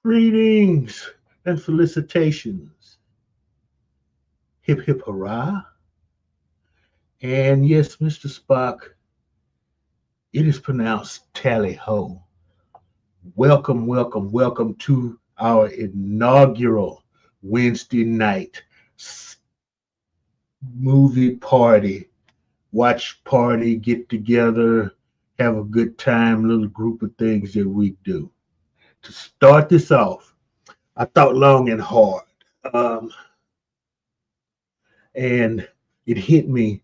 Greetings and felicitations. Hip hip hurrah. And yes, Mr. Spock, it is pronounced tally ho. Welcome, welcome, welcome to our inaugural Wednesday night movie party. Watch party, get together, have a good time, little group of things that we do. To start this off, I thought long and hard. Um, and it hit me.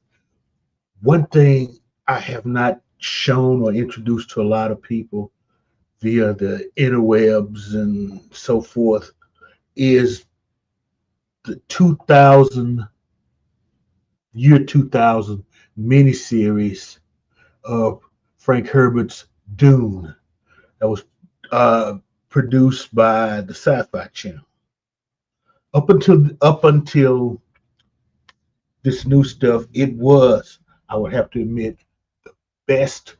One thing I have not shown or introduced to a lot of people via the interwebs and so forth is the 2000 year 2000 miniseries of Frank Herbert's Dune that was uh, produced by the Sci-Fi Channel. Up until this new stuff, it was, I would have to admit, the best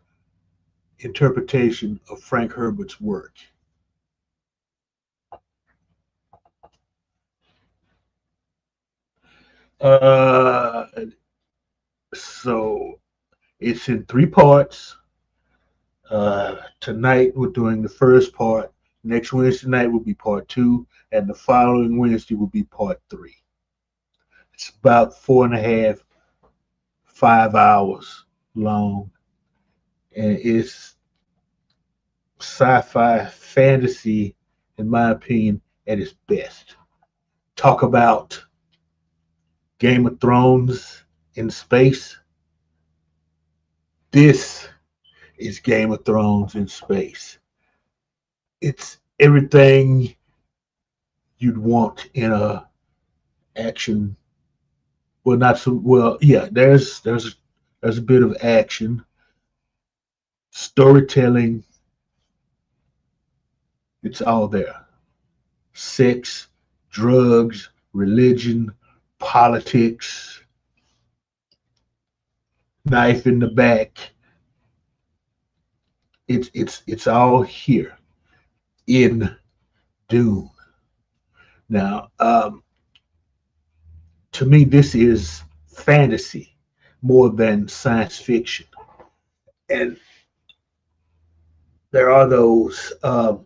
interpretation of Frank Herbert's work. Uh, so it's in three parts. Tonight we're doing the first part. Next Wednesday night will be part two, and the following Wednesday will be part three. It's about 4.5, 5 hours long, and it's sci-fi fantasy, in my opinion, at its best. Talk about Game of Thrones in space. This is Game of Thrones in space. It's everything you'd want in a action. Well, not so well. Yeah, there's a bit of action, storytelling. It's all there. Sex, drugs, religion, politics, knife in the back. It's all here in Dune. Now, to me, this is fantasy more than science fiction. And there are those of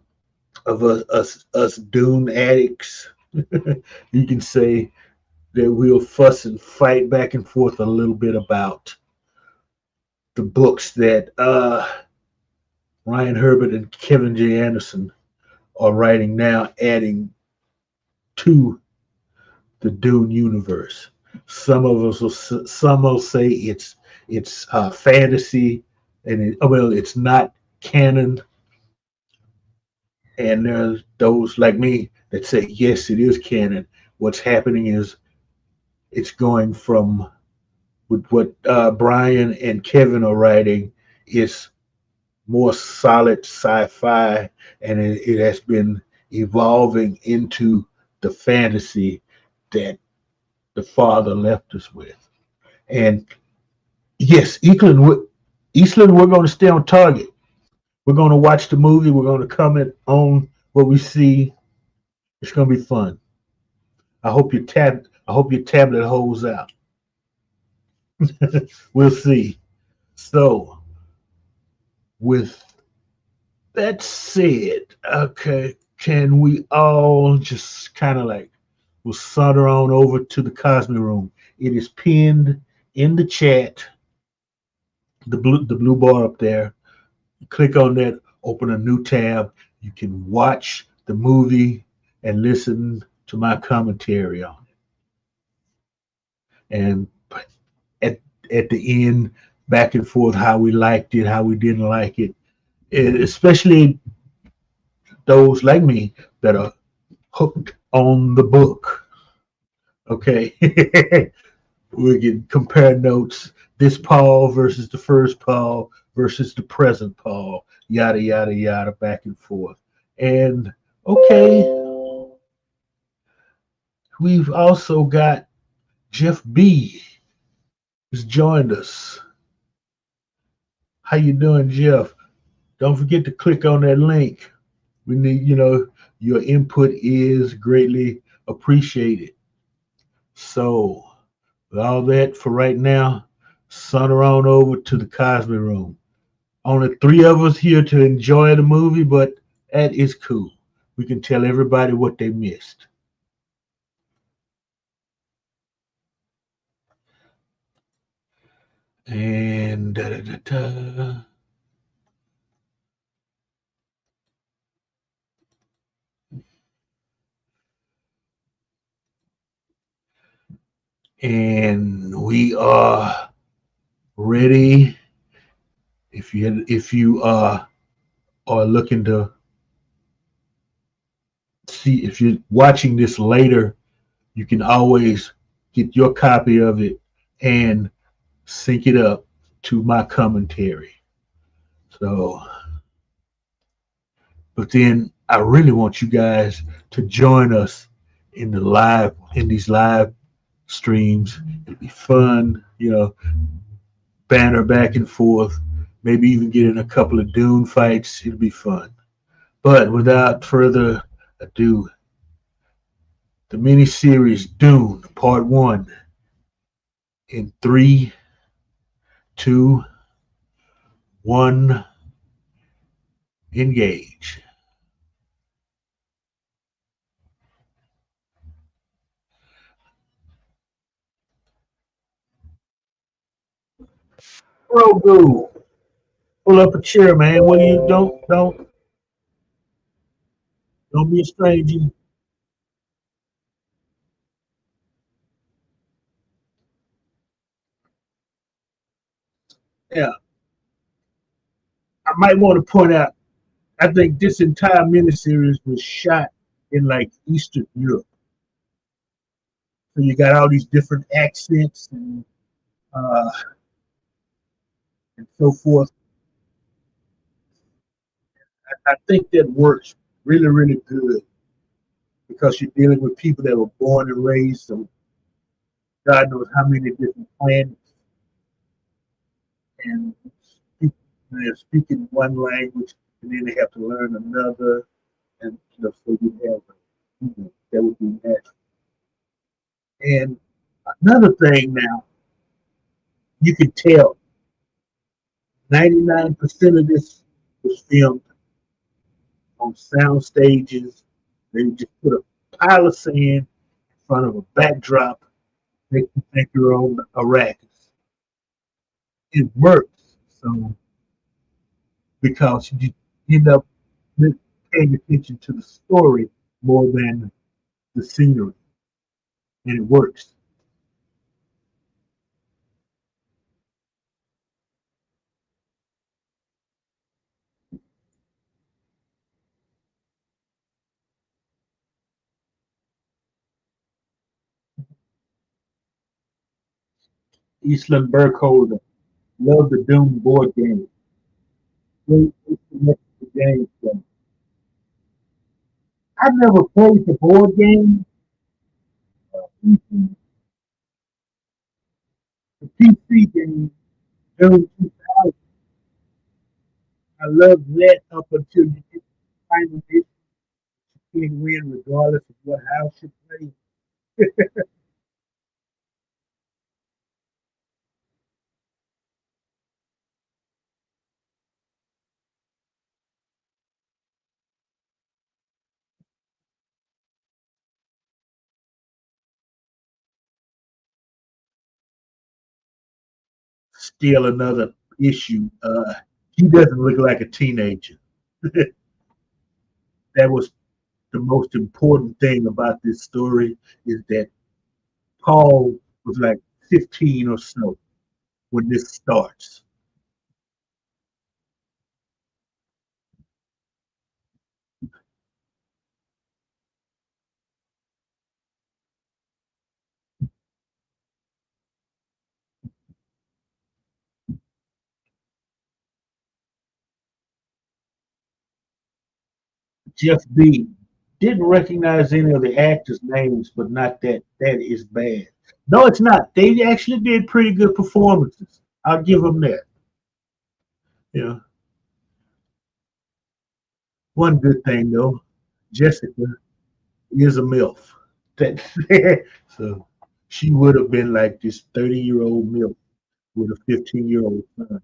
us Dune addicts, you can say, that we'll fuss and fight back and forth a little bit about the books that Ryan Herbert and Kevin J. Anderson are writing now, adding to the Dune universe. Some will say it's fantasy, and well, it's not canon. And there's those like me that say yes, it is canon. What's happening is it's going from with what Brian and Kevin are writing is more solid sci-fi, and it has been evolving into the fantasy that the father left us with. And yes, Eastland, we're going to stay on target. We're going to watch the movie. We're going to comment on what we see. It's going to be fun. I hope your tablet holds out. We'll see. So, with that said, okay, can we all just kind of like we'll saunter on over to the Cosmic Room? It is pinned in the chat, the blue bar up there. You click on that, open a new tab. You can watch the movie and listen to my commentary on it. And at at the end, back and forth, how we liked it, how we didn't like it. Especially those like me that are hooked on the book. Okay, we can compare notes. This Paul versus the first Paul versus the present Paul. Yada yada yada, back and forth. And okay, we've also got Jeff B has joined us. How you doing, Jeff? Don't forget to click on that link. We need, Your input is greatly appreciated. So, with all that for right now, saunter on over to the Cosby Room. Only three of us here to enjoy the movie, but that is cool. We can tell everybody what they missed. And da, da, da, da. And we are ready. If you are looking to see, if you're watching this later, you can always get your copy of it and sync it up to my commentary. So, but then I really want you guys to join us in these live streams. It'll be fun, banter back and forth. Maybe even get in a couple of Dune fights. It'll be fun. But without further ado, the miniseries Dune Part One in three, two, one, engage. Grogu, pull up a chair, man. What do you don't be a stranger. Yeah, I might want to point out. I think this entire miniseries was shot in like Eastern Europe. So you got all these different accents uh, and so forth. I think that works really, really good because you're dealing with people that were born and raised on God knows how many different planets, and they're speaking one language, and then they have to learn another, and so you have that would be natural. And another thing now, you can tell 99% of this was filmed on sound stages. They just put a pile of sand in front of a backdrop, make you think you're on Arrakis. It works. So because you end up paying attention to the story more than the scenery, and it works. Eastland Burkholder, love the Doom board game. Great game. I've never played the board game. The PC game, Doom 2000. I love that up until you get the final hit. You can't win regardless of what house you play. Still another issue. He doesn't look like a teenager. That was the most important thing about this story is that Paul was like 15 or so when this starts. Jeff B. Didn't recognize any of the actors' names, but not that that is bad. No, it's not. They actually did pretty good performances. I'll give them that. You know, one good thing though. Jessica is a MILF. That, so she would have been like this 30-year-old MILF with a 15-year-old son.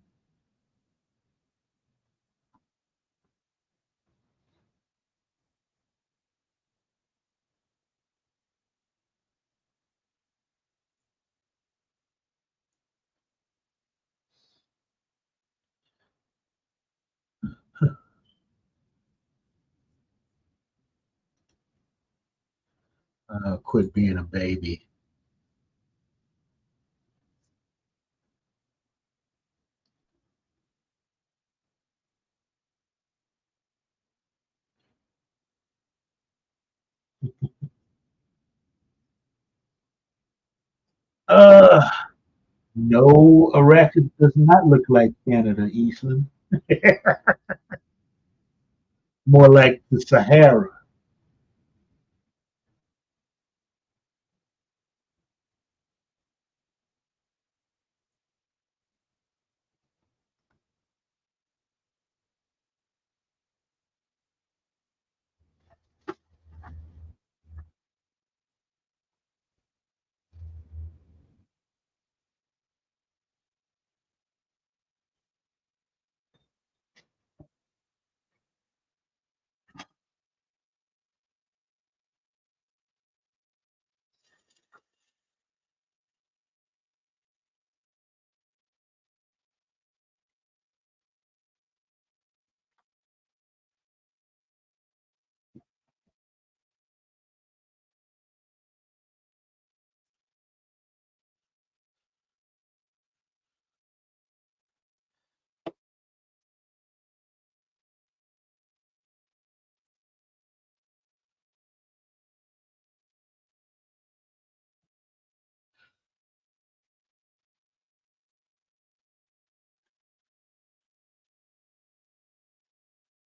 Quit being a baby. Uh, no, Arrakis does not look like Canada, Eastland. More like the Sahara.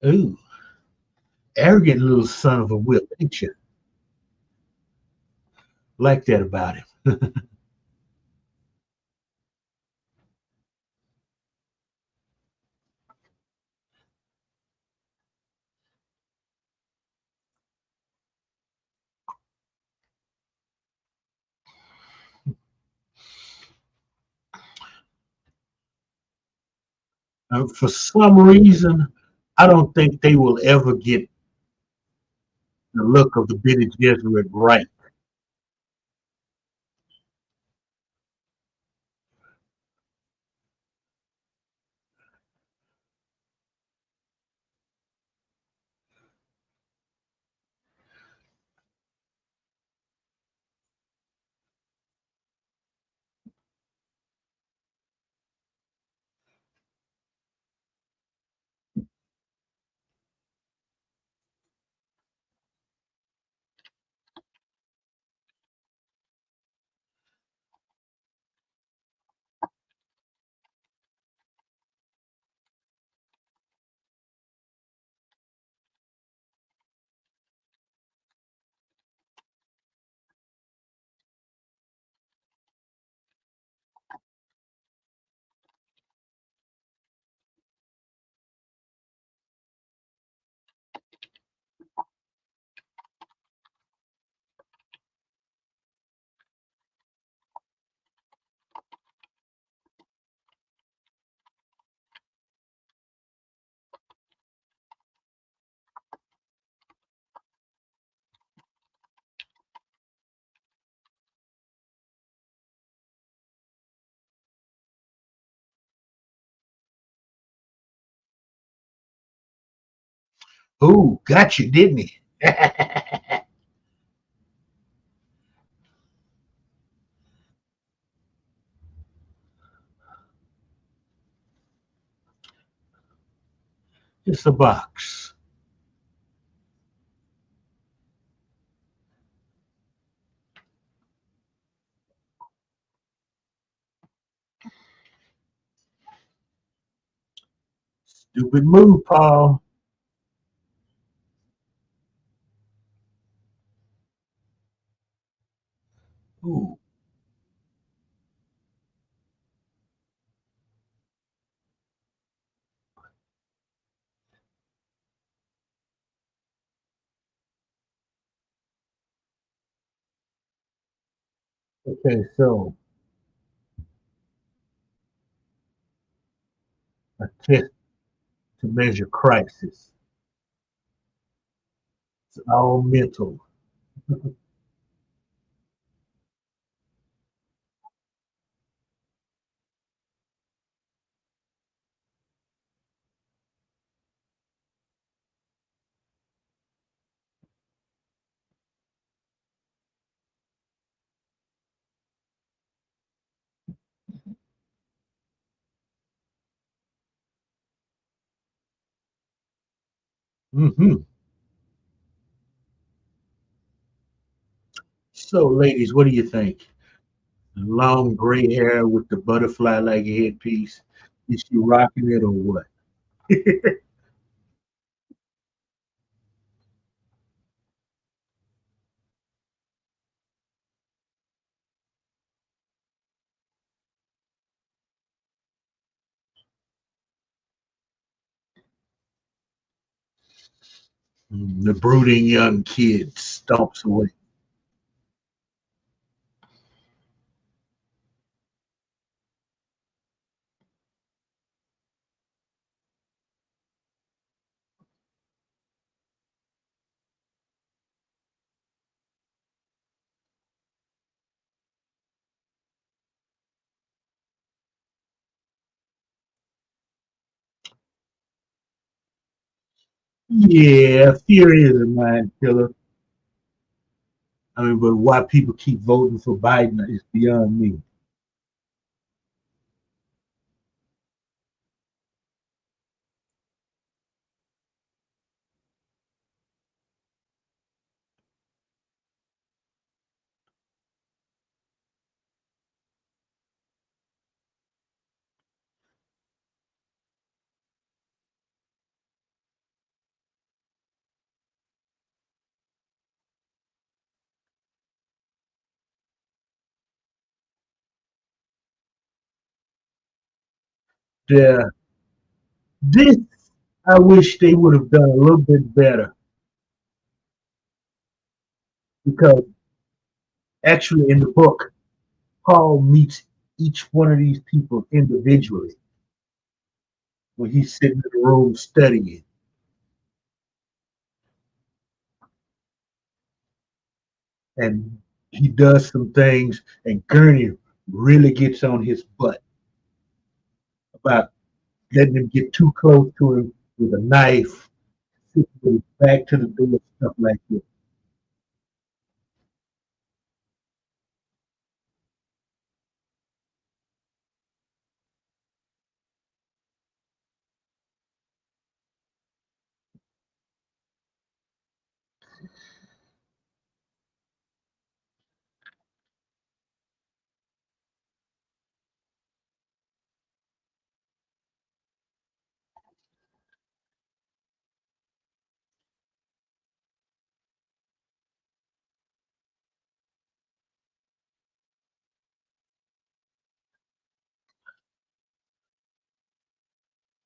Ooh, arrogant little son of a whip, ain't you? Like that about him. For some reason, I don't think they will ever get the look of the Bene Gesserit right. Ooh, got you, didn't he? Just a box. Stupid move, Paul. Ooh, Okay, so a test to measure crisis. It's all mental. Hmm. So, ladies, what do you think? Long gray hair with the butterfly like headpiece. Is she rocking it or what? The brooding young kid stomps away. Yeah, fear is a mind killer. I mean, but why people keep voting for Biden is beyond me. Yeah, this I wish they would have done a little bit better because actually in the book, Paul meets each one of these people individually when he's sitting in the room studying, and he does some things, and Gurney really gets on his butt about letting him get too close to him with a knife, sitting with his back to the door, stuff like that.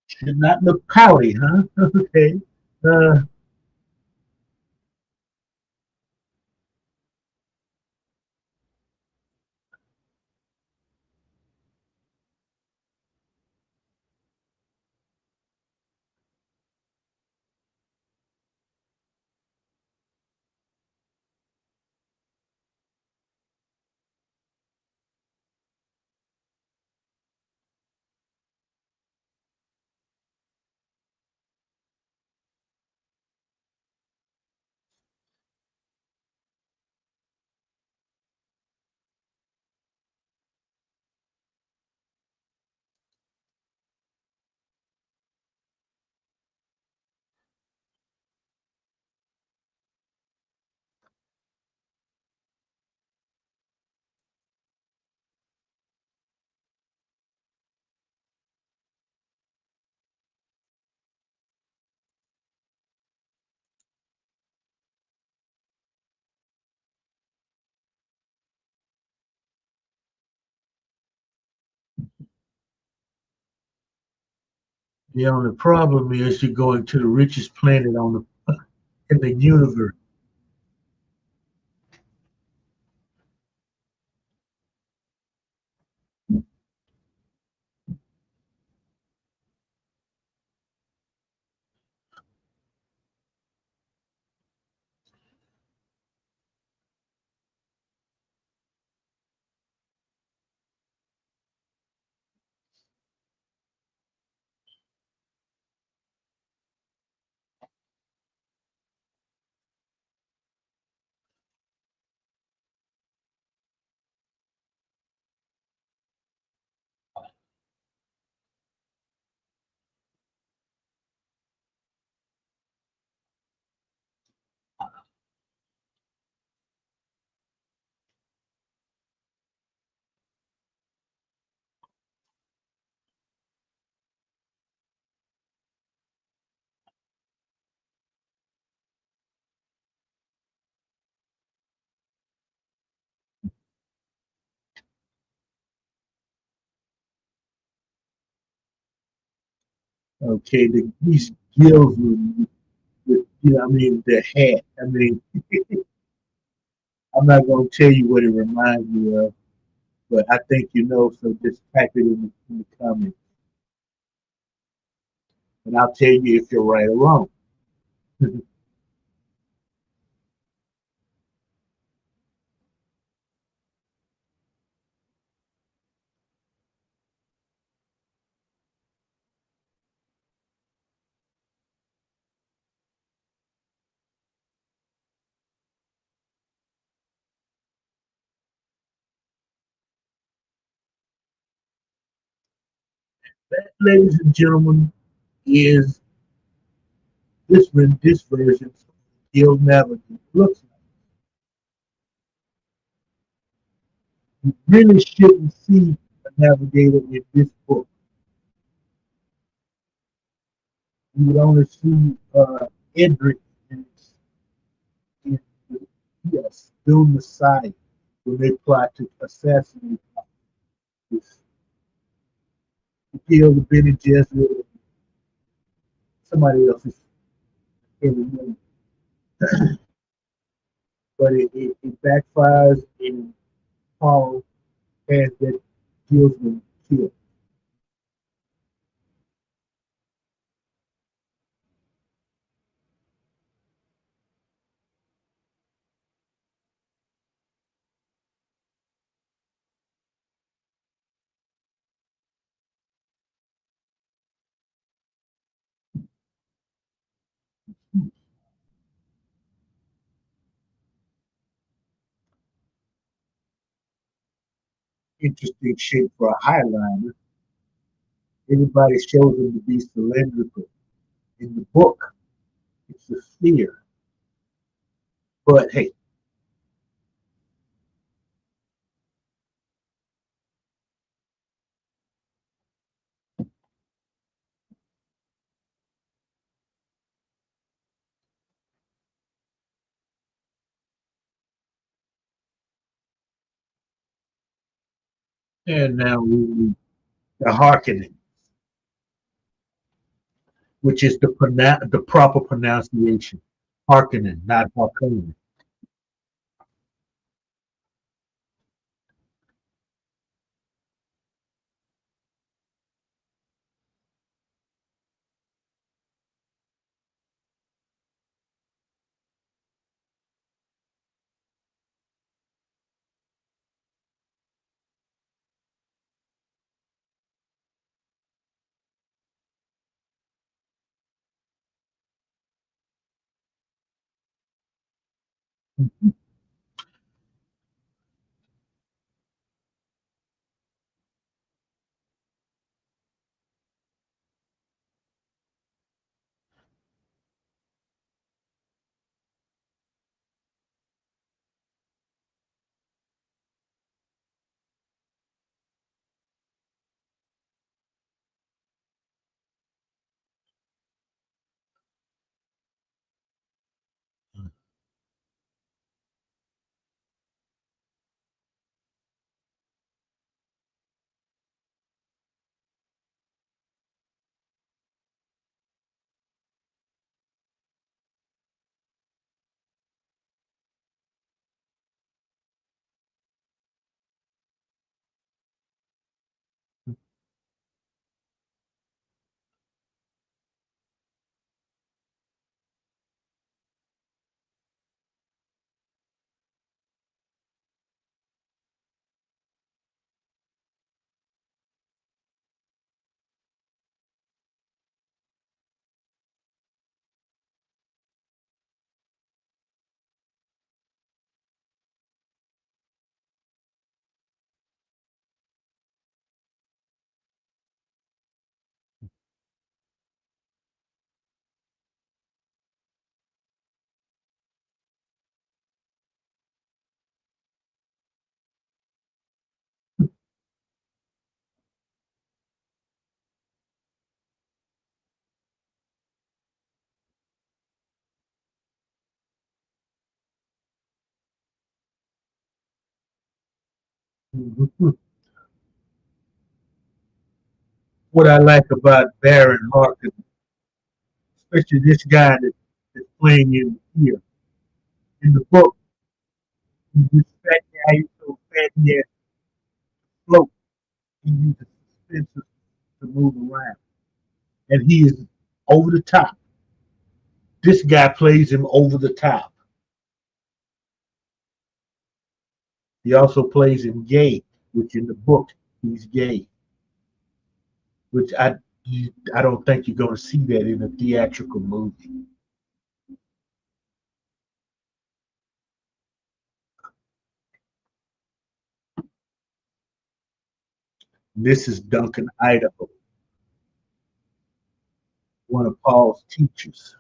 Should not look pouty, huh? Okay. Uh, the only problem is you're going to the richest planet on the in the universe. Okay, these gills with I mean, the hat. I mean, I'm not going to tell you what it reminds me of, but I think you know, so just type it in the comments, and I'll tell you if you're right or wrong. That, ladies and gentlemen, is this version Gill Navigate looks like. You really shouldn't see a navigator in this book. You would only see Edric in, in yes, Dune the side when they plot to assassinate this. To kill the Benny Gesserit, somebody else is in the name. But it backfires and Paul has that Gilsman killed. Interesting shape for a highliner. Everybody shows him to be cylindrical. In the book, it's a sphere. But hey, and now the Harkonnen, which is the proper pronunciation. Harkonnen, not Harkonnen. what I like about Baron Harkin, especially this guy that's playing him here in the book, he's this fat guy, he's so fat he has to float. He uses suspensors to move around. And he is over the top. This guy plays him over the top. He also plays him gay, which in the book he's gay, which I don't think you're going to see that in a theatrical movie. This is Duncan Idaho, one of Paul's teachers.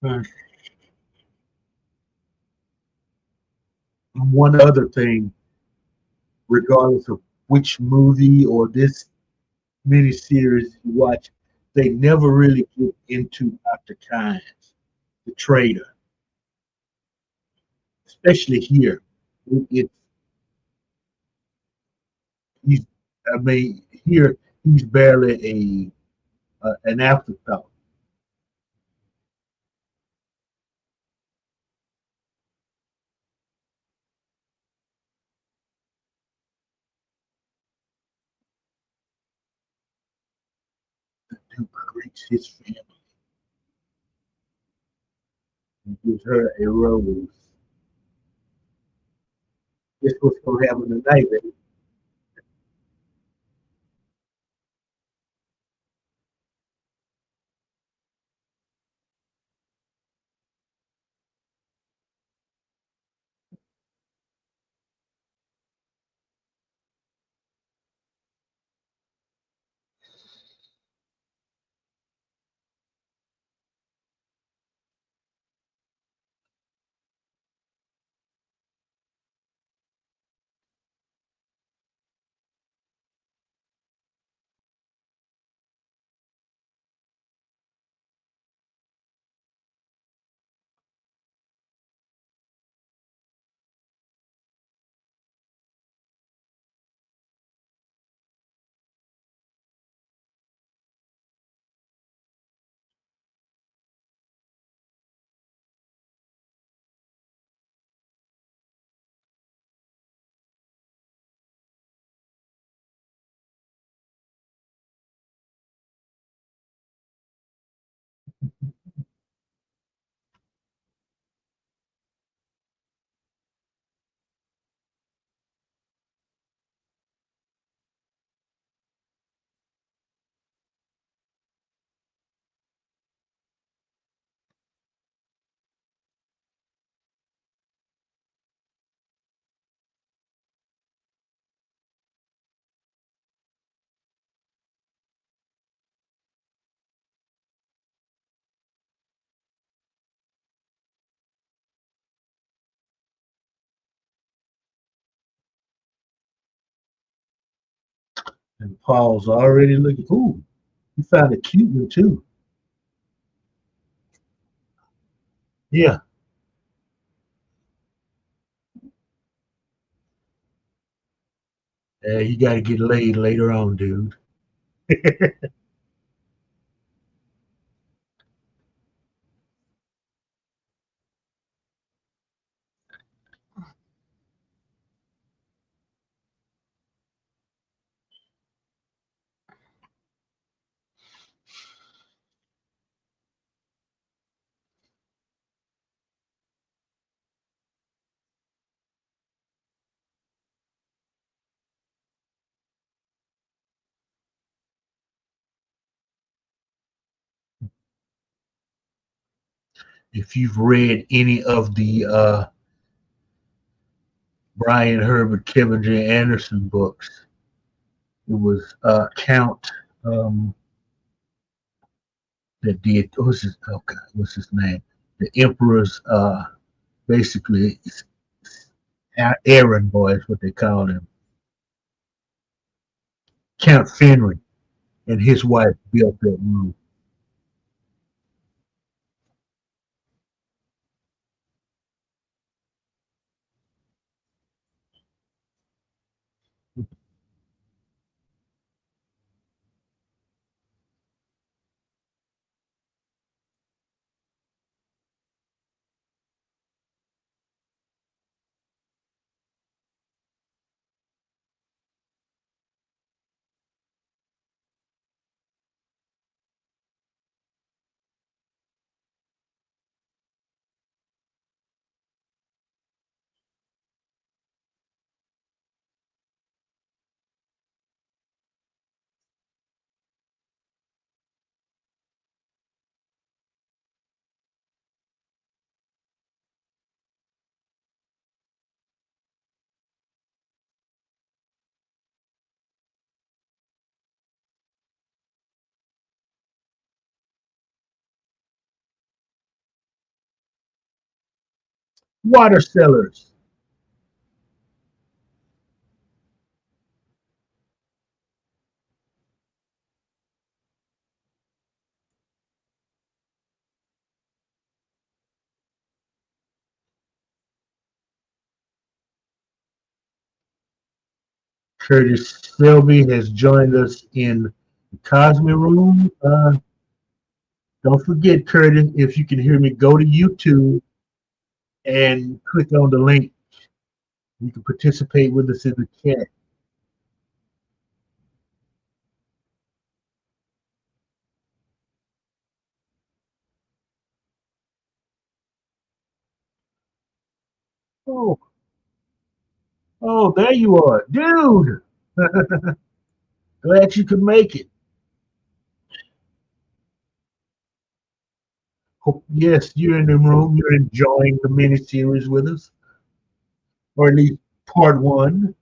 And one other thing, regardless of which movie or this miniseries you watch, they never really get into Dr. Kynes, the traitor, especially here. It, he's, I mean, here he's barely an afterthought. Duke greets his family and gives her a rose. Guess what's gonna happen tonight, baby? And Paul's already looking. Ooh, he found a cute one too. Yeah, you got to get laid later on, dude. If you've read any of the Brian Herbert, Kevin J. Anderson books, it was Count that did. What's his? Oh God, what's his name? The Emperor's basically errand boy is what they called him. Count Fenry and his wife built that room. Water cellars. Curtis Selby has joined us in the Cosme Room. Don't forget, Curtis, if you can hear me, go to YouTube and click on the link. You can participate with us in the chat. Oh, oh, there you are, dude. Glad you could make it. Hope, yes, you're in the room. You're enjoying the miniseries with us, or at least part one.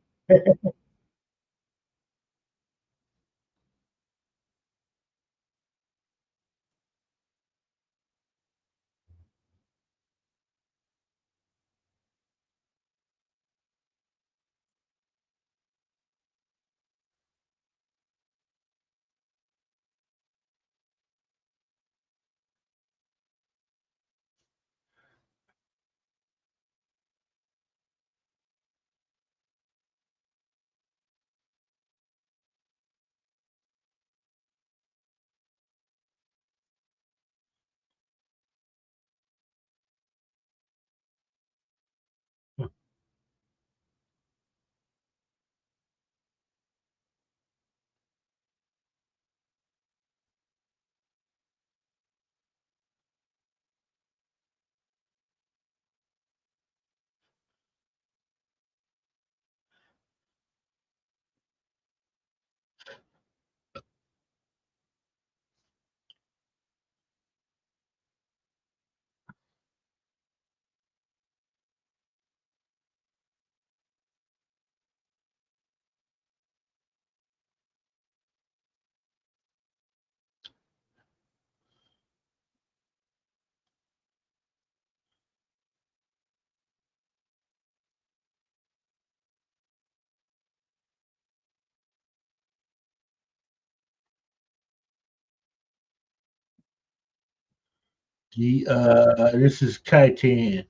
This is Titan,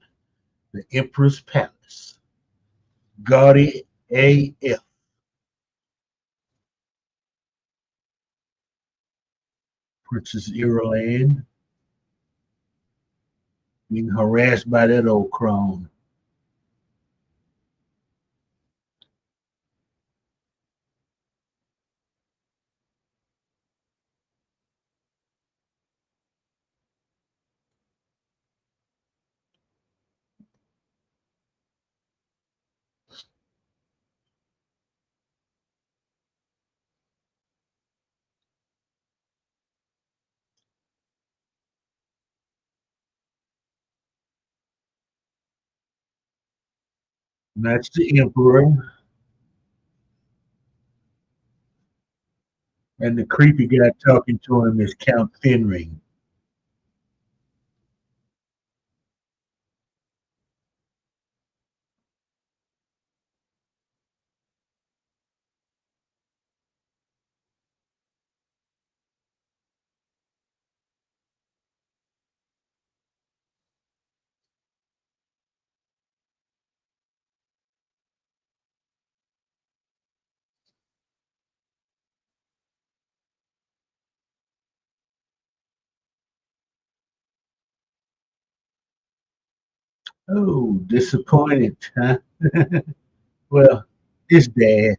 the Emperor's Palace. Gaudy AF. Princess Irulan being harassed by that old crone. And that's the Emperor. And the creepy guy talking to him is Count Finring. Oh, disappointed, huh? Well, his dad.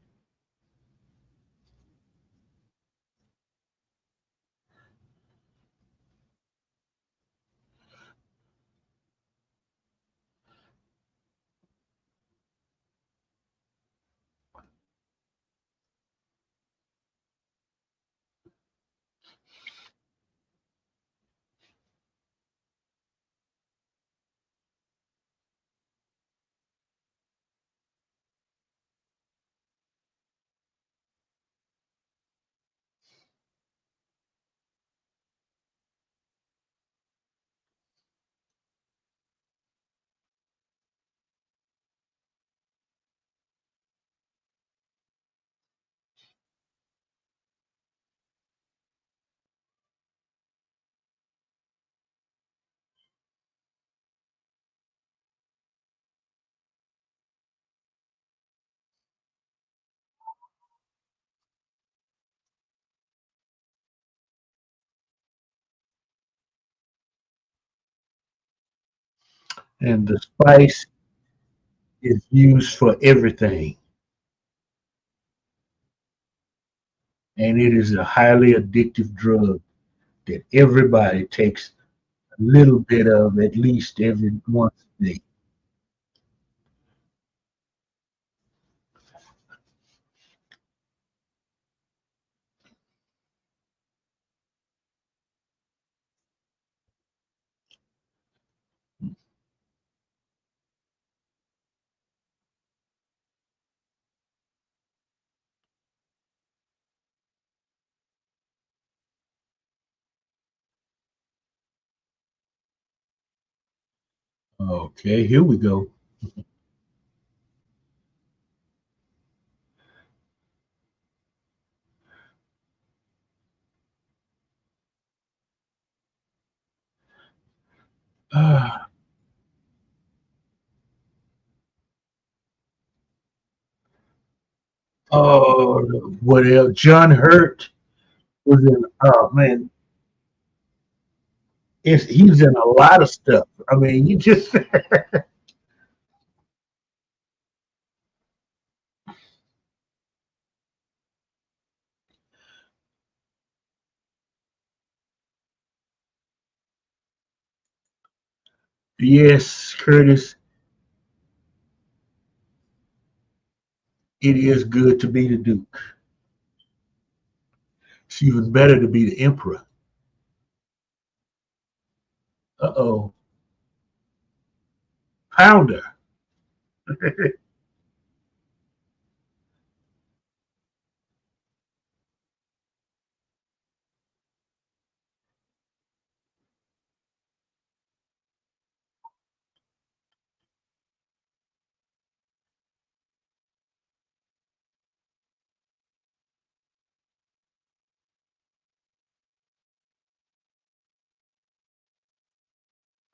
And the spice is used for everything. And it is a highly addictive drug that everybody takes a little bit of at least every once a day. Okay, here we go. Ah, oh, what else? John Hurt was in. Oh man, he's in a lot of stuff. I mean, you just yes, Curtis. It is good to be the Duke. It's even better to be the Emperor. Uh-oh, Pounder.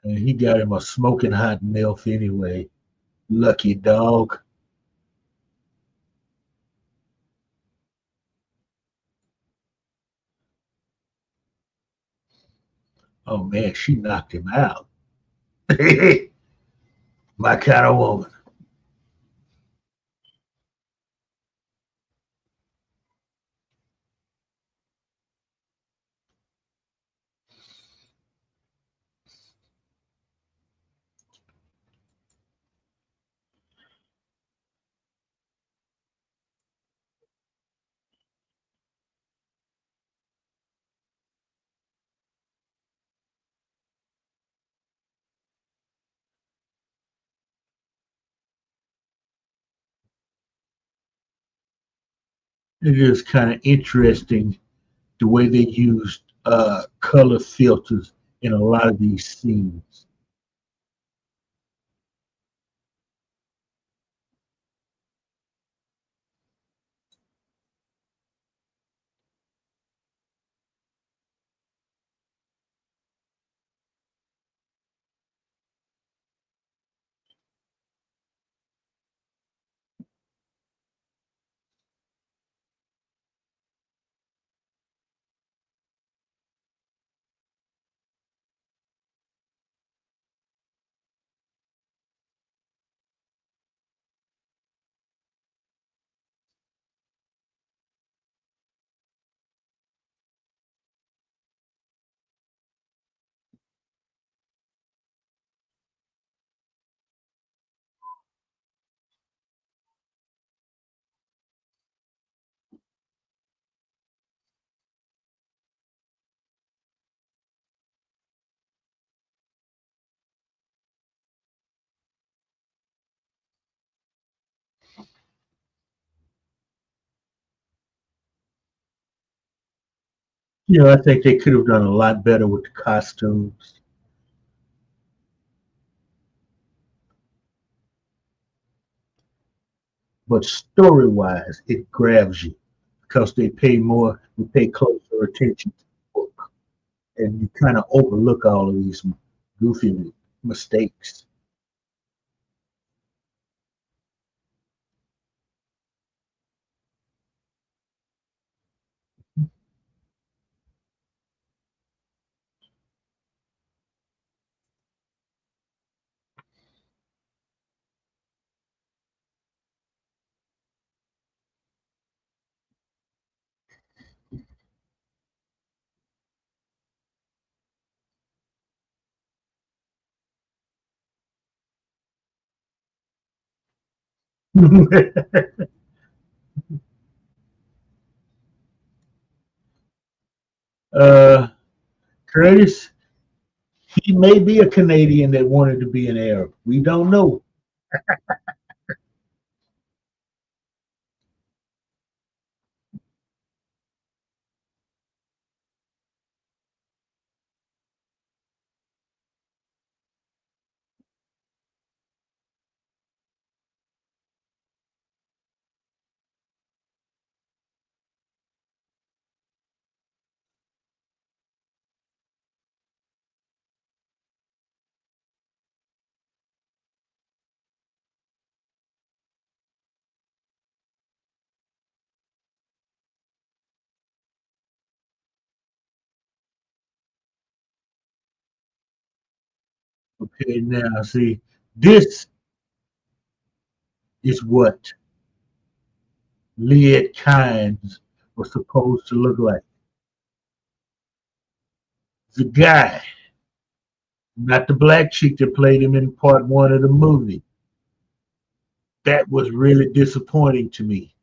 And he got him a smoking hot MILF anyway. Lucky dog. Oh man, she knocked him out. My kind of woman. It is kind of interesting the way they used color filters in a lot of these scenes. I think they could have done a lot better with the costumes. But story wise, it grabs you because they pay closer attention to the book, and you kind of overlook all of these goofy mistakes. uh, Curtis, he may be a Canadian that wanted to be an Arab. We don't know. Okay, now see, this is what Lead Kynes was supposed to look like. The guy, not the black chick that played him in part one of the movie. That was really disappointing to me.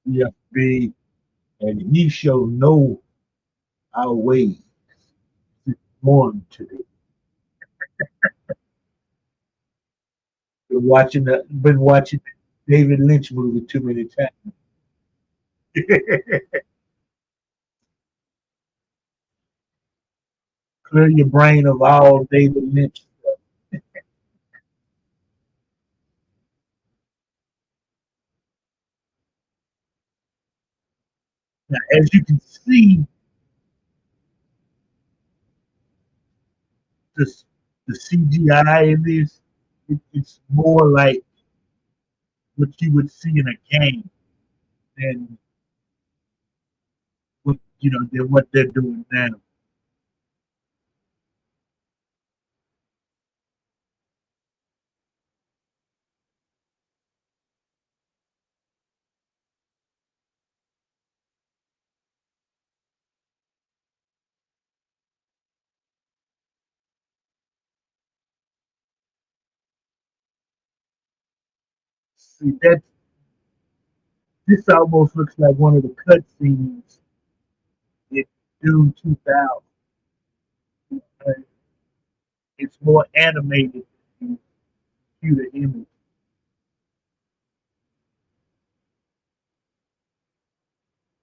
Yeah, big, and he shall know our ways. One today. Been watching David Lynch movie too many times. Clear your brain of all David Lynch stuff. Now, as you can see, this the CGI in this, it's more like what you would see in a game than than what they're doing now. See that this almost looks like one of the cutscenes in Dune 2000. Uh, It's more animated than computer image.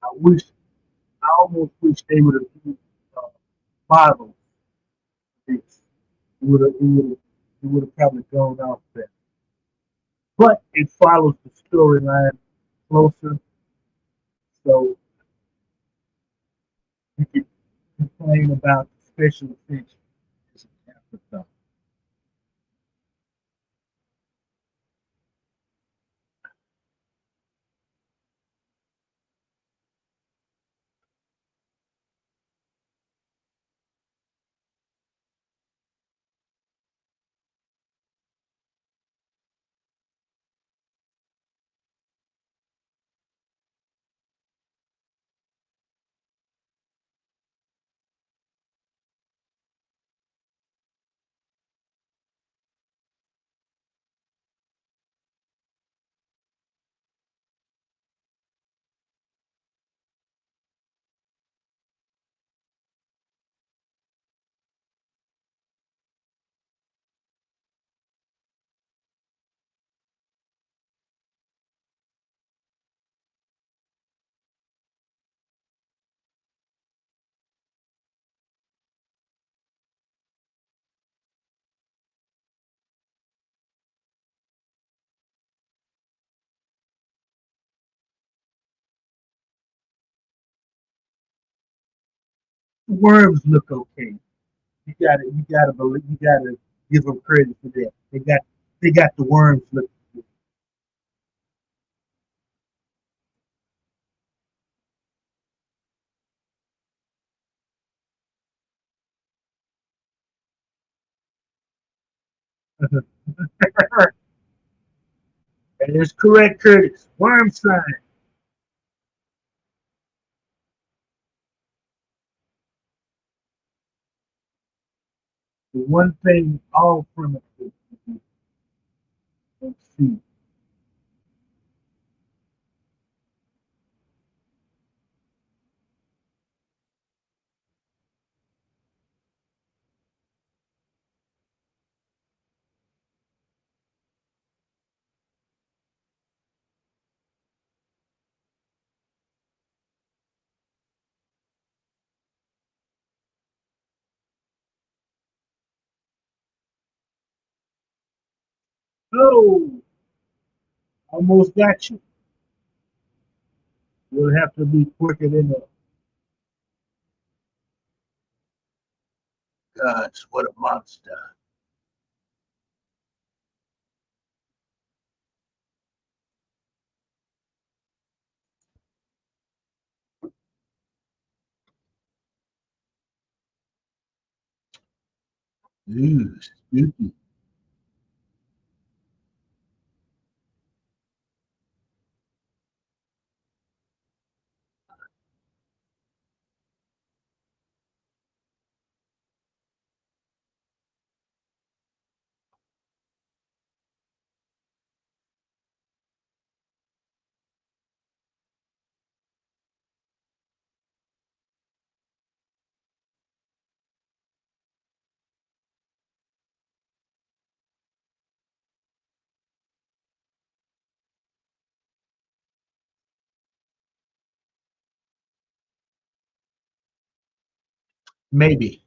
I wish, I almost wish they would have used uh, models. This it would have probably gone off better. But it follows the storyline closer, so you can complain about the special effects as an afterthought. The worms look okay. You gotta give them credit for that. They got the worms looking good. And it's correct, Curtis. Worm sign. The one thing all primitives do. Let's see. Oh, almost got you. We'll have to be quicker than the gods. What a monster. Ooh, spooky. Maybe.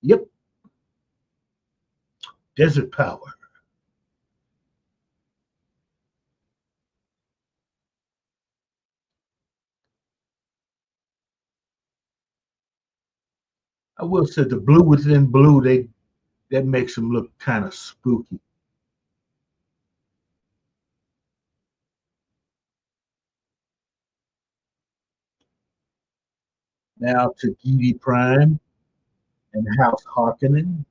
Yep. Desert power. I will say the blue within blue, they that makes them look kind of spooky. Now to Gidi Prime and House Harkonnen.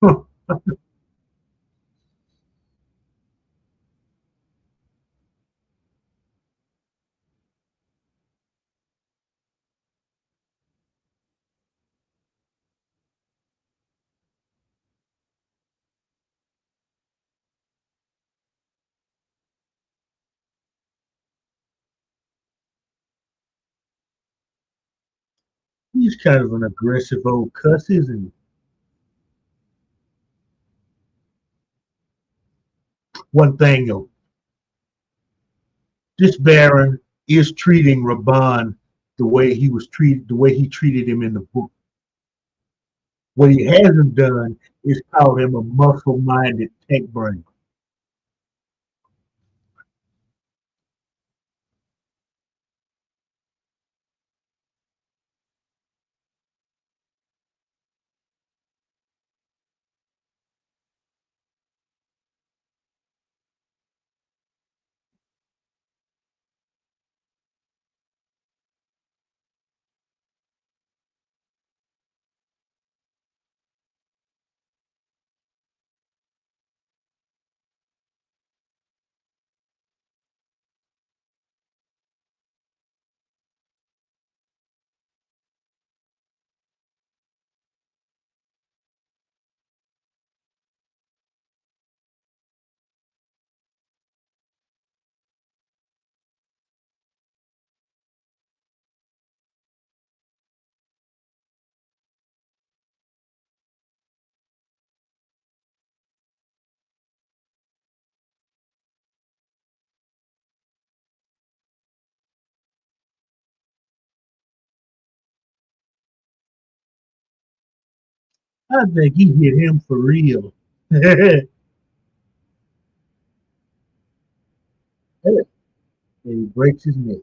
Huh. He's kind of an aggressive old cuss, isn't he? One thing though, this Baron is treating Raban the way he treated him in the book. What he hasn't done is call him a muscle-minded tank brain. I think he hit him for real. And he breaks his neck.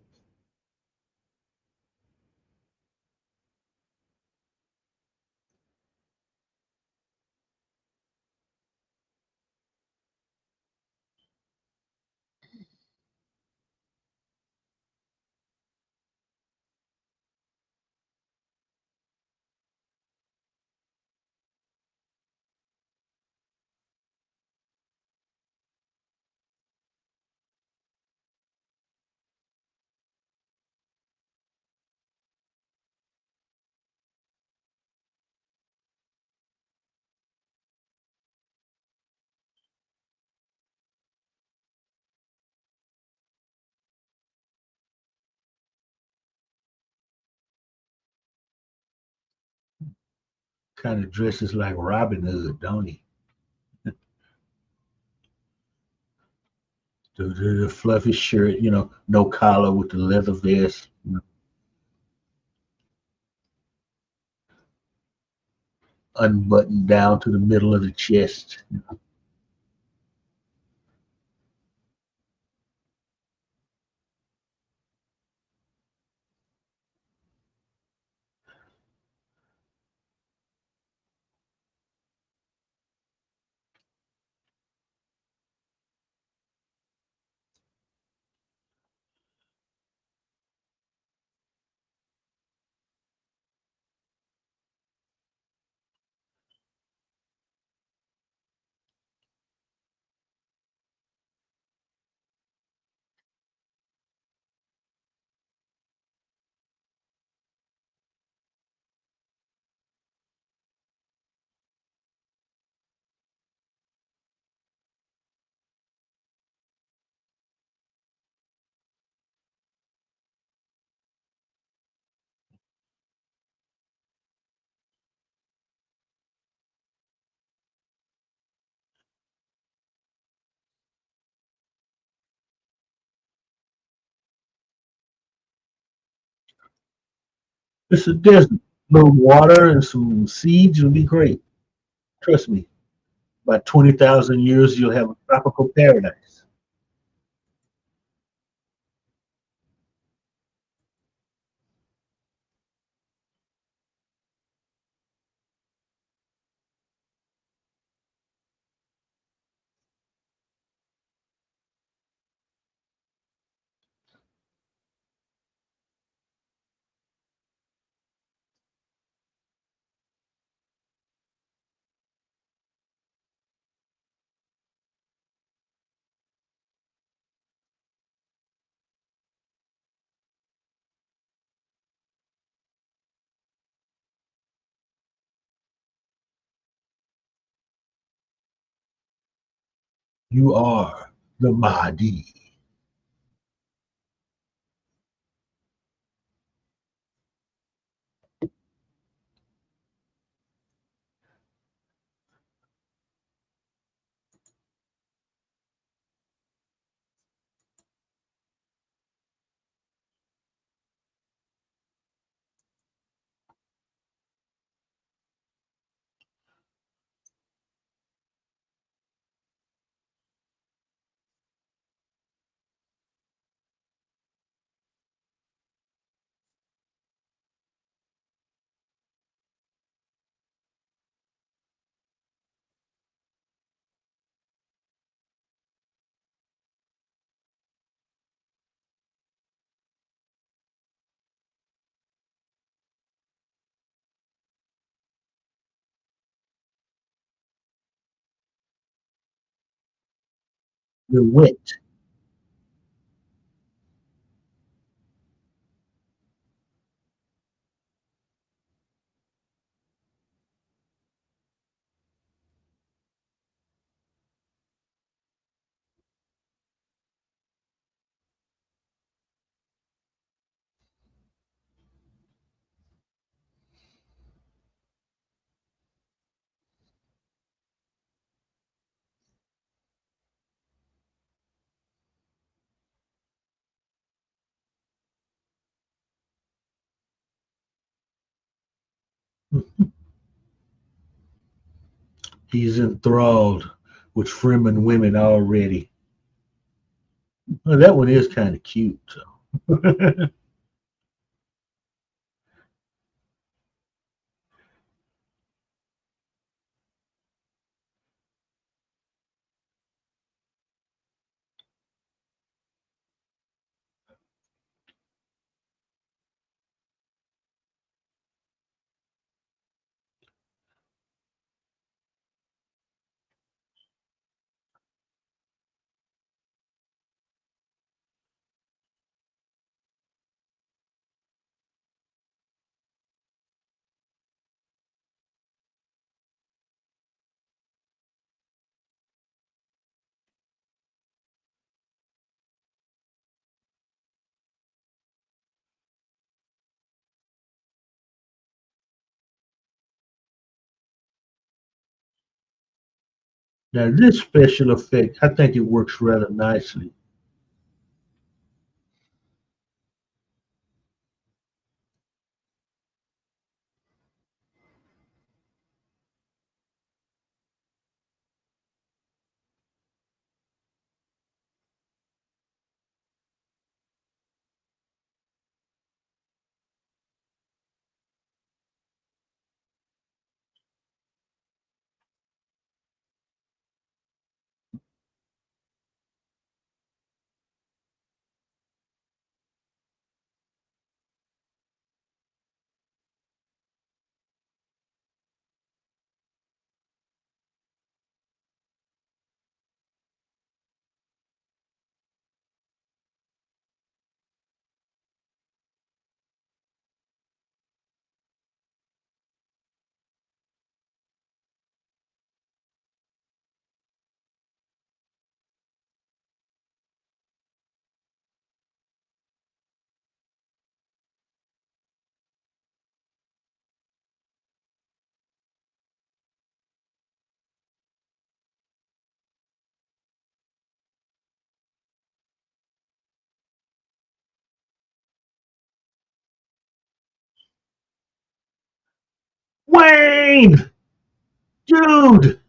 Kind of dresses like Robin Hood, don't he? The fluffy shirt, no collar with the leather vest. unbuttoned down to the middle of the chest. It's a desert. A little water and some seeds will be great. Trust me. By 20,000 years, you'll have a tropical paradise. You are the Mahdi. You're wet. He's enthralled with Fremen women already. Well, that one is kind of cute. So. Now, this special effect, I think it works rather nicely. Wayne, dude.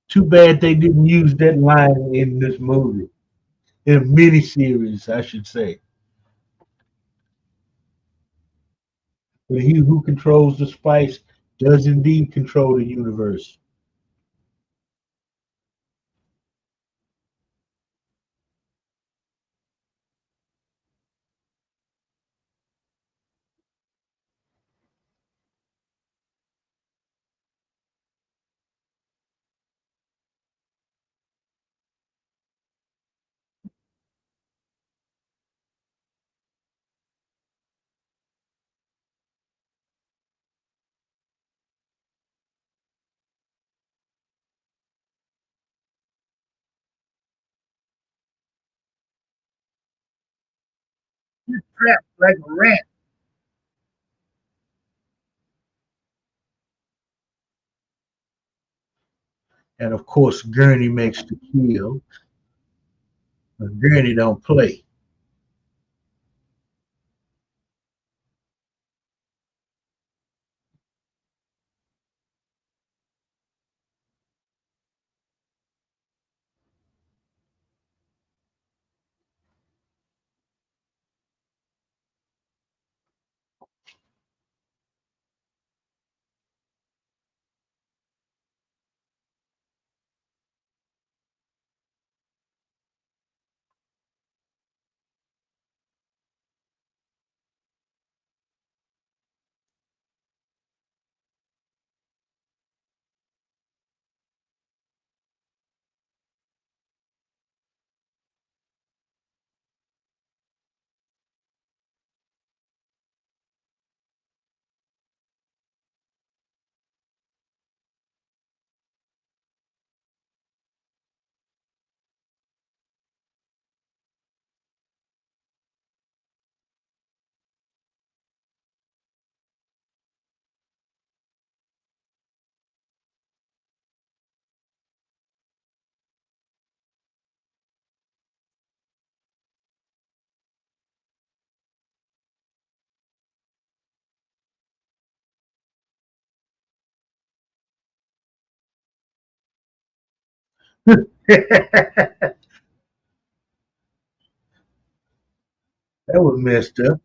Too bad they didn't use that line in this movie, in a miniseries, I should say. But he who controls the spice does indeed control the universe. Trapped like a rat. And of course, Gurney makes the kill. But Gurney don't play. That was messed up.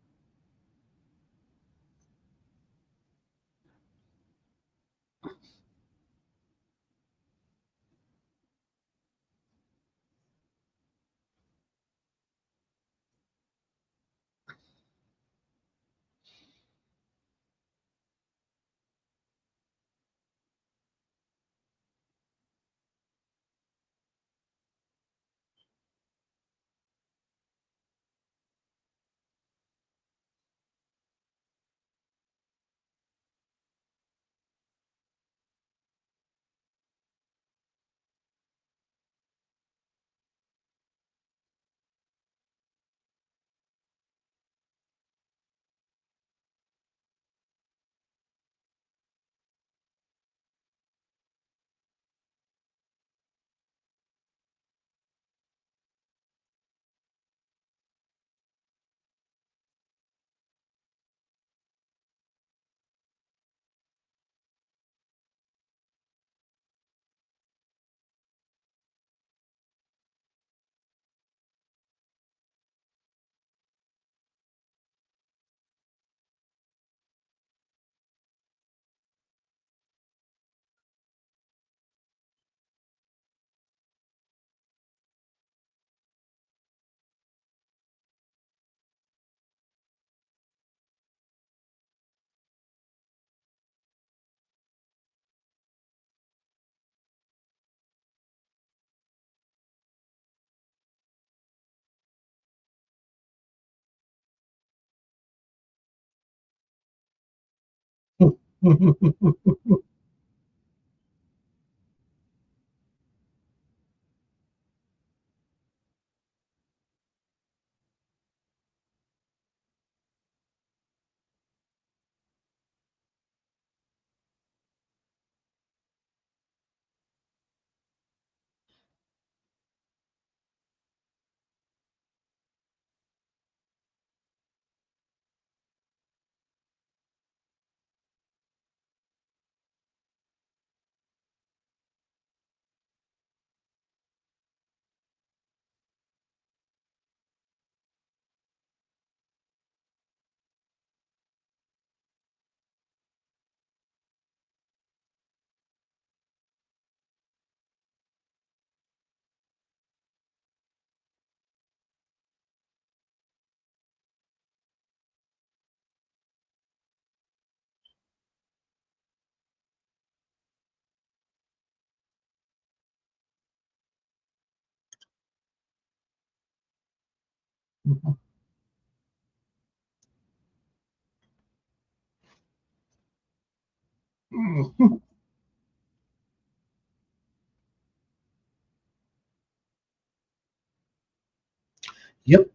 Yep.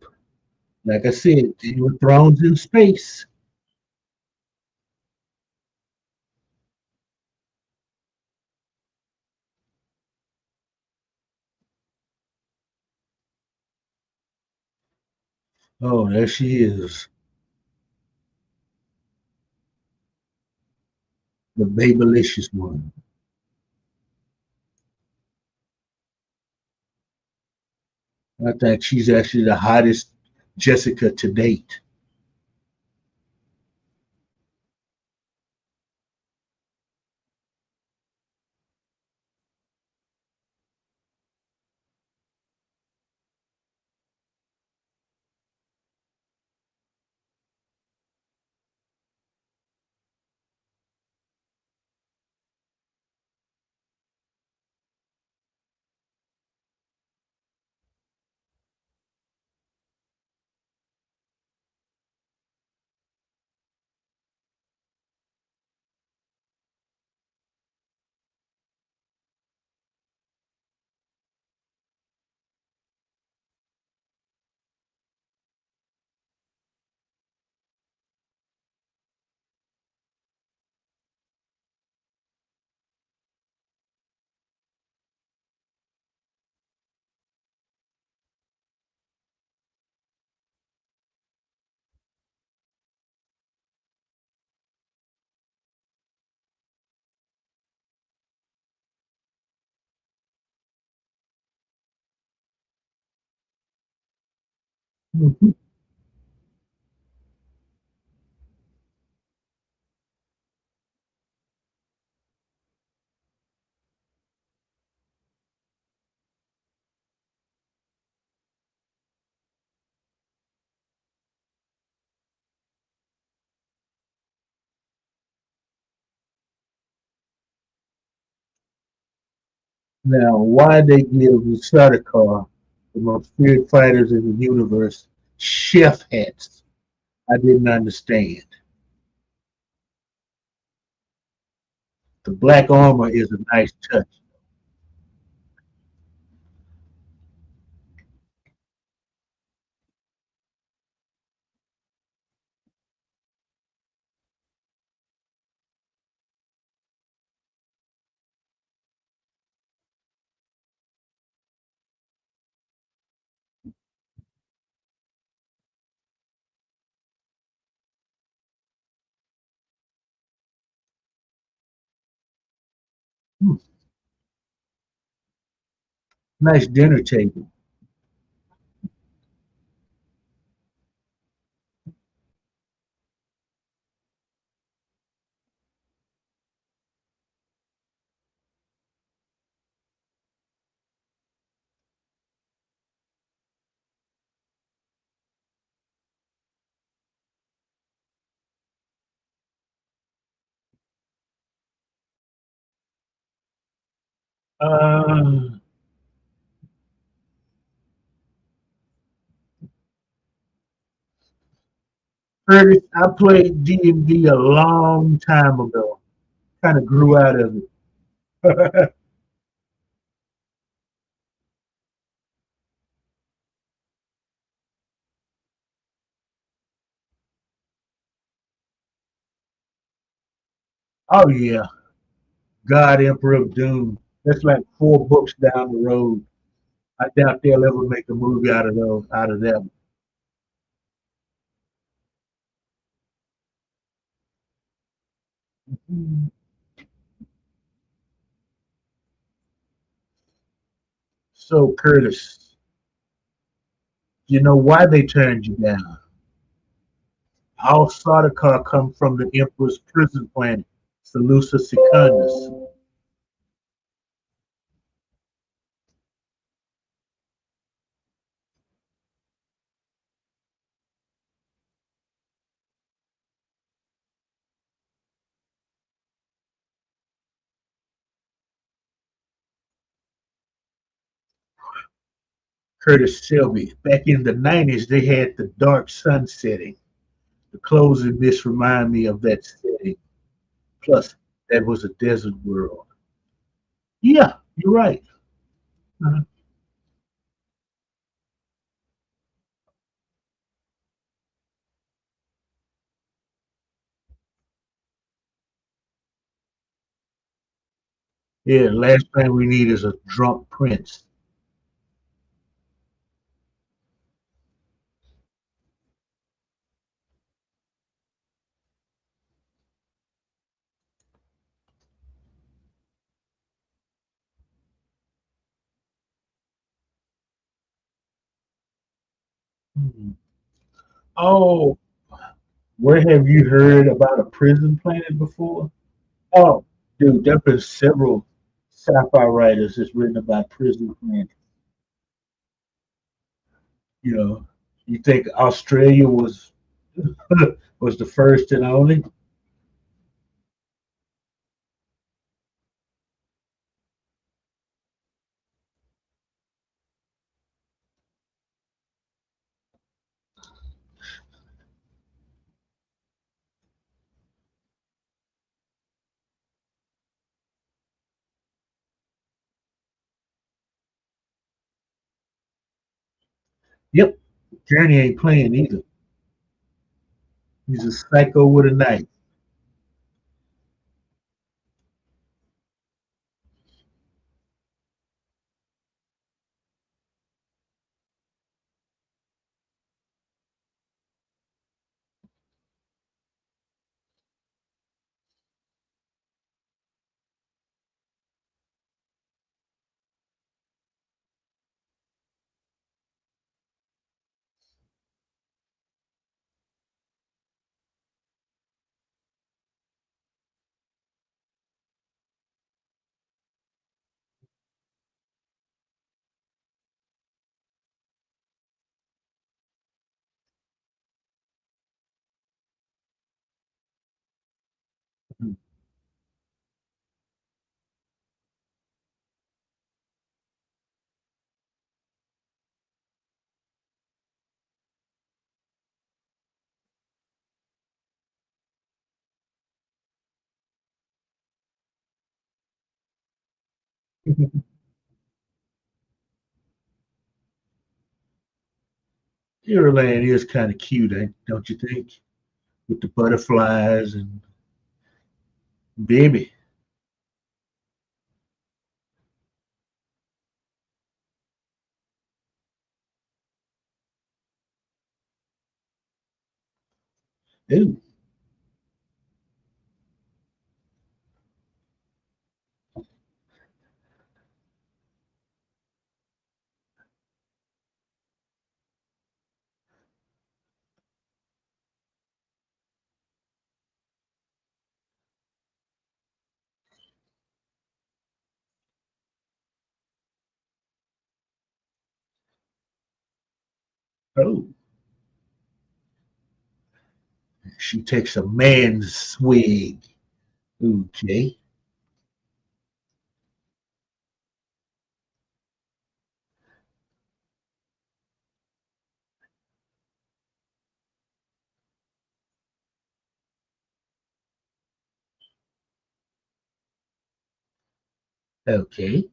Like I said, Game of Thrones in space. Oh, there she is. The babylicious one. I think she's actually the hottest Jessica to date. Mhm. Now, why they give the Sardaukar, the most feared fighters in the universe, chef hats? I didn't understand. The black armor is a nice touch. Hmm, nice dinner table. Uh, Curtis, I played D&D a long time ago. Kind of grew out of it. Oh yeah, God Emperor of Dune. That's like 4 books down the road. I doubt they'll ever make a movie out of those, out of that. One. So Curtis, you know why they turned you down? All Sardaukar come from the Emperor's prison planet, Salusa Secundus. Curtis Selby. Back in the 90s, they had the dark sun setting. The clothes in this remind me of that setting. Plus, that was a desert world. Yeah, you're right. Uh-huh. Yeah, last thing we need is a drunk prince. Mhm. Oh, where have you heard about a prison planet before? Oh, dude, there have been several sci-fi writers that's written about prison planets. You know, you think Australia was was the first and only? Yep, Journey ain't playing either. He's a psycho with a knife. Ireland is kind of cute, don't you think? With the butterflies and baby. Ooh, oh, she takes a man's swig. Okay, okay.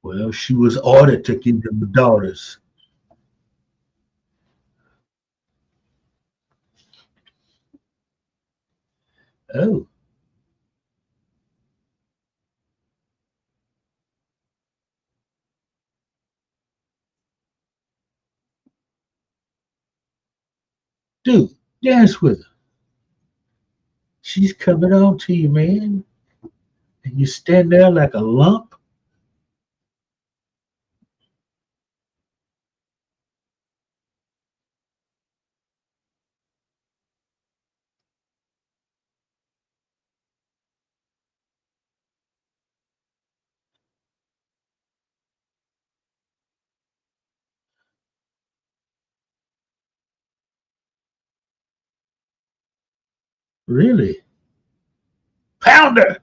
Well, she was ordered to give them the daughters. Oh, Dude, dance with her. She's coming on to you, man. And you stand there like a lump. Really? Pounder!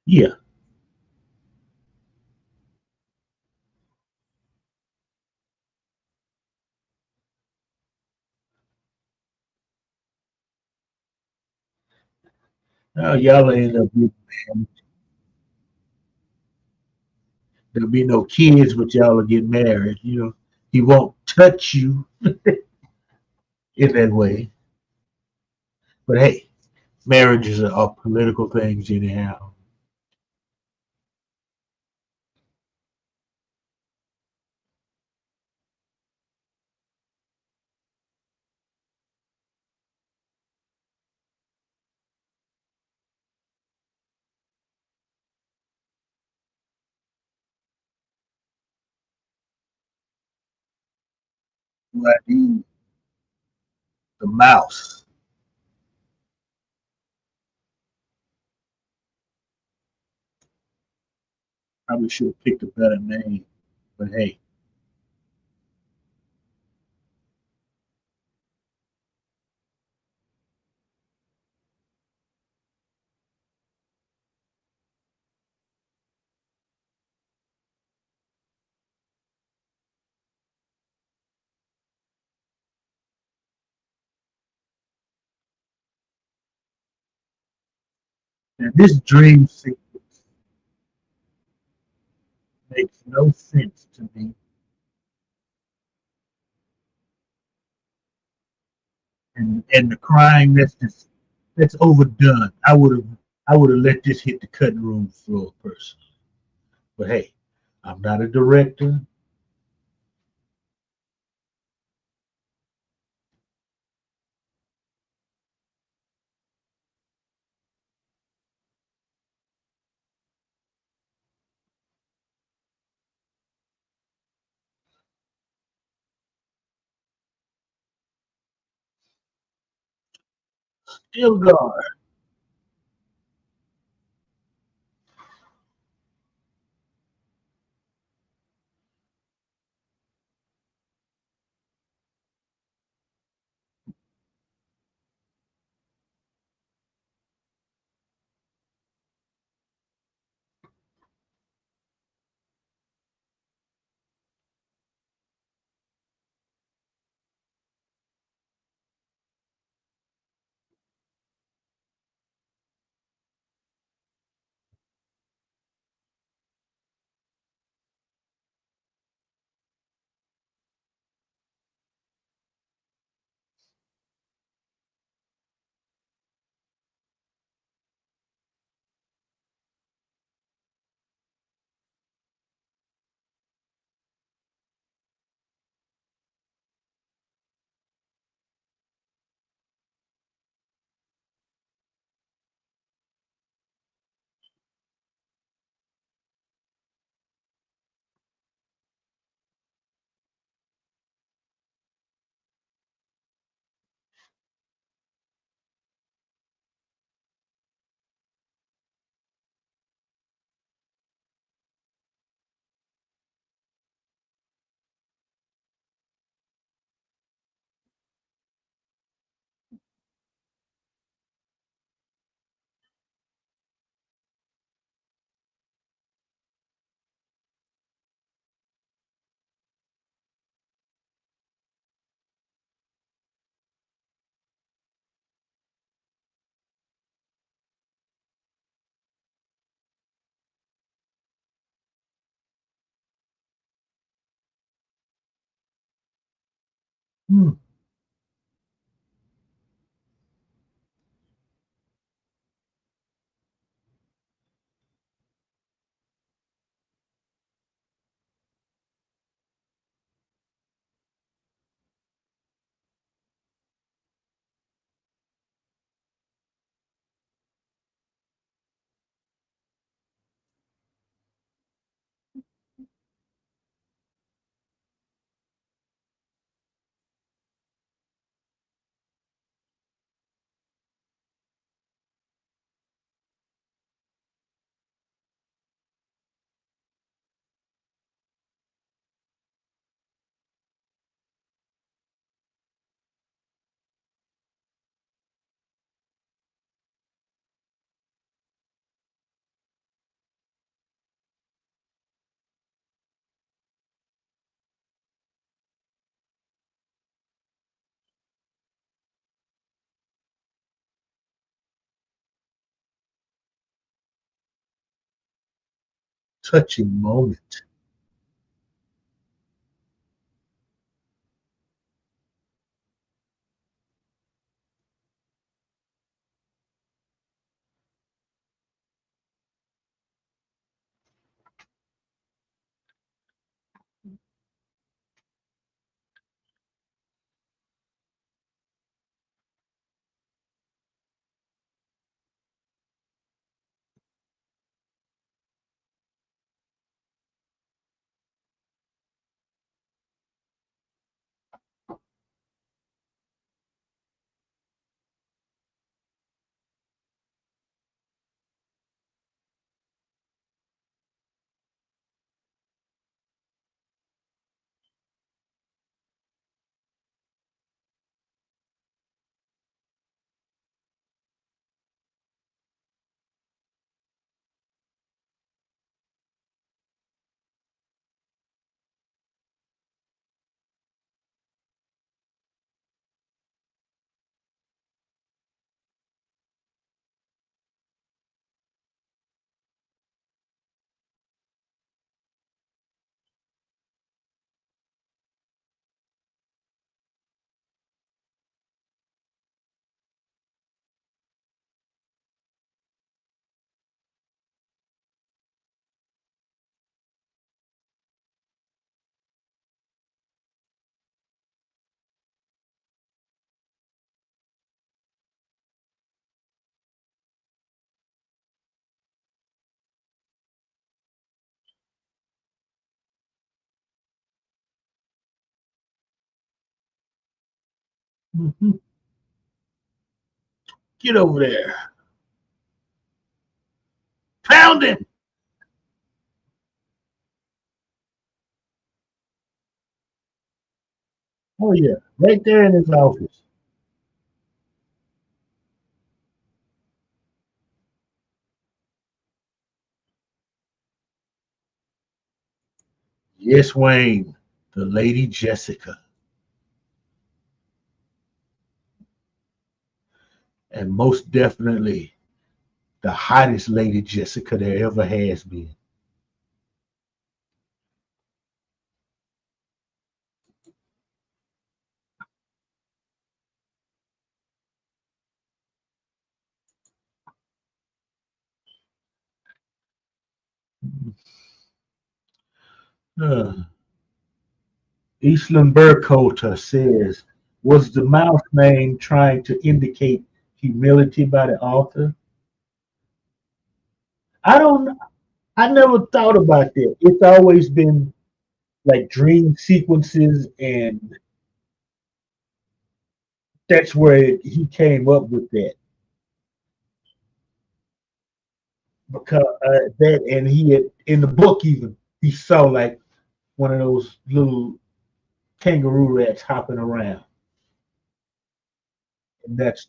Yeah. Oh, y'all end up getting married. There'll be no kids, but y'all will get married. You know, he won't touch you in that way. But hey, marriages are political things anyhow. Like the mouse. Probably should have picked a better name. But hey, now this dream sequence makes no sense to me. And the crying, that's overdone. I would have let this hit the cutting room floor personally. But hey, I'm not a director. Still God. Hmm. Touching moment. Hmm. Get over there. Pound him. Oh yeah, right there in his office. Yes, Wayne, the Lady Jessica, and most definitely the hottest Lady Jessica there ever has been. Uh, Eastland Burkholter says, was the mouse name trying to indicate humility by the author? I don't. I never thought about that. It's always been like dream sequences, and that's where he came up with that because that, and he had in the book even he saw like one of those little kangaroo rats hopping around, and that's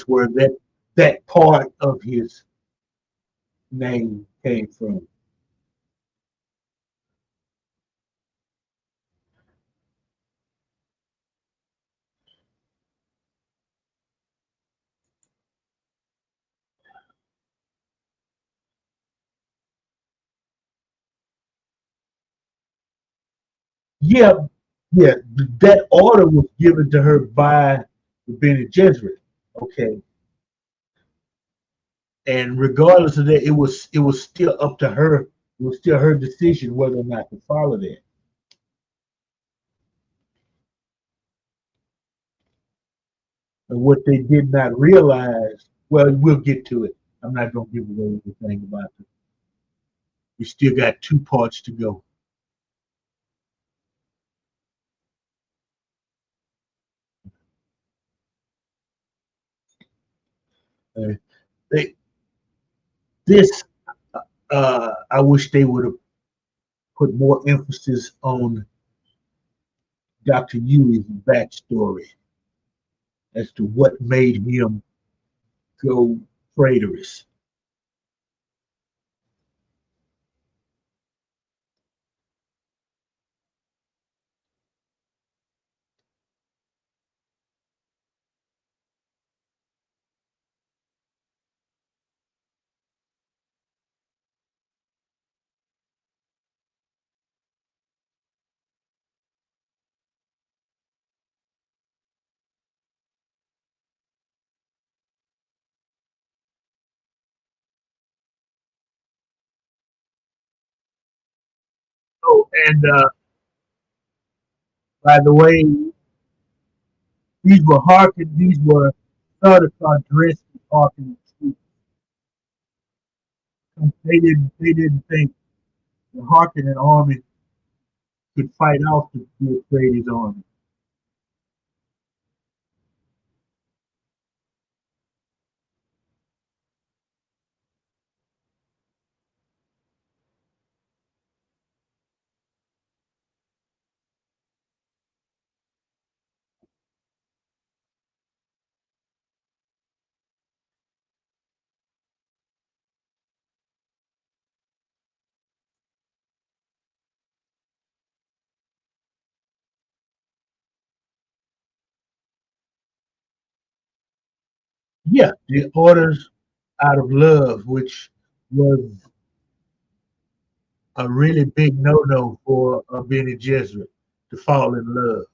where that part of his name came from. Yeah, yeah. That order was given to her by the Bene Gesserit. Okay, and regardless of that, it was still up to her. It was still her decision whether or not to follow that. And what they did not realize, well, we'll get to it. I'm not going to give away anything about it. We still got two parts to go. Uh, they, this, I wish they would have put more emphasis on Dr. Yui's backstory as to what made him go traitorous. Oh, and by the way, these were Sardaukar dressed as Harkin troops. They didn't think the Harkin army could fight off the Atreides army. Yeah, the orders out of love, which was a really big no-no for a Bene Gesserit to fall in love.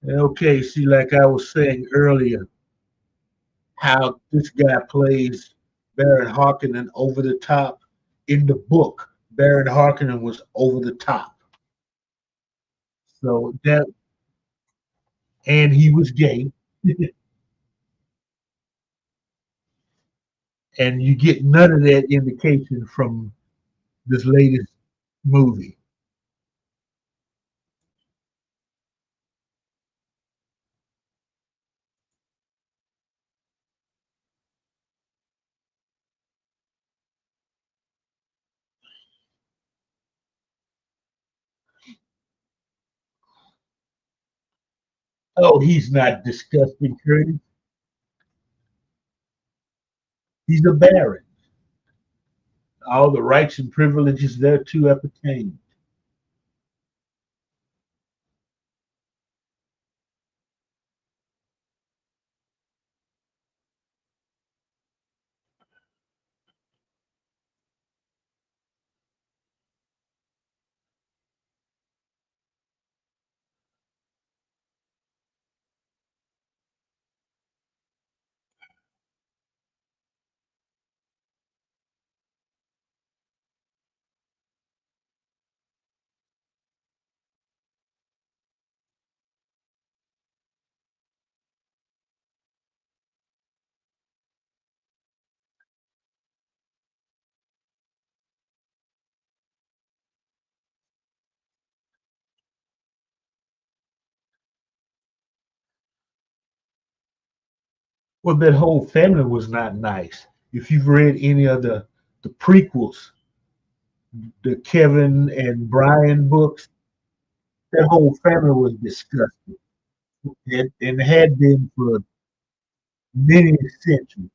Okay, see, like I was saying earlier, how this guy plays Baron Harkonnen over the top. In the book, Baron Harkonnen was over the top. So that, and he was gay, and you get none of that indication from this latest movie. Oh, he's not disgusting, Curtis. He's a baron. All the rights and privileges thereto appertain. Well, that whole family was not nice. If you've read any of the prequels, the Kevin and Brian books, that whole family was disgusting. And had been for many centuries.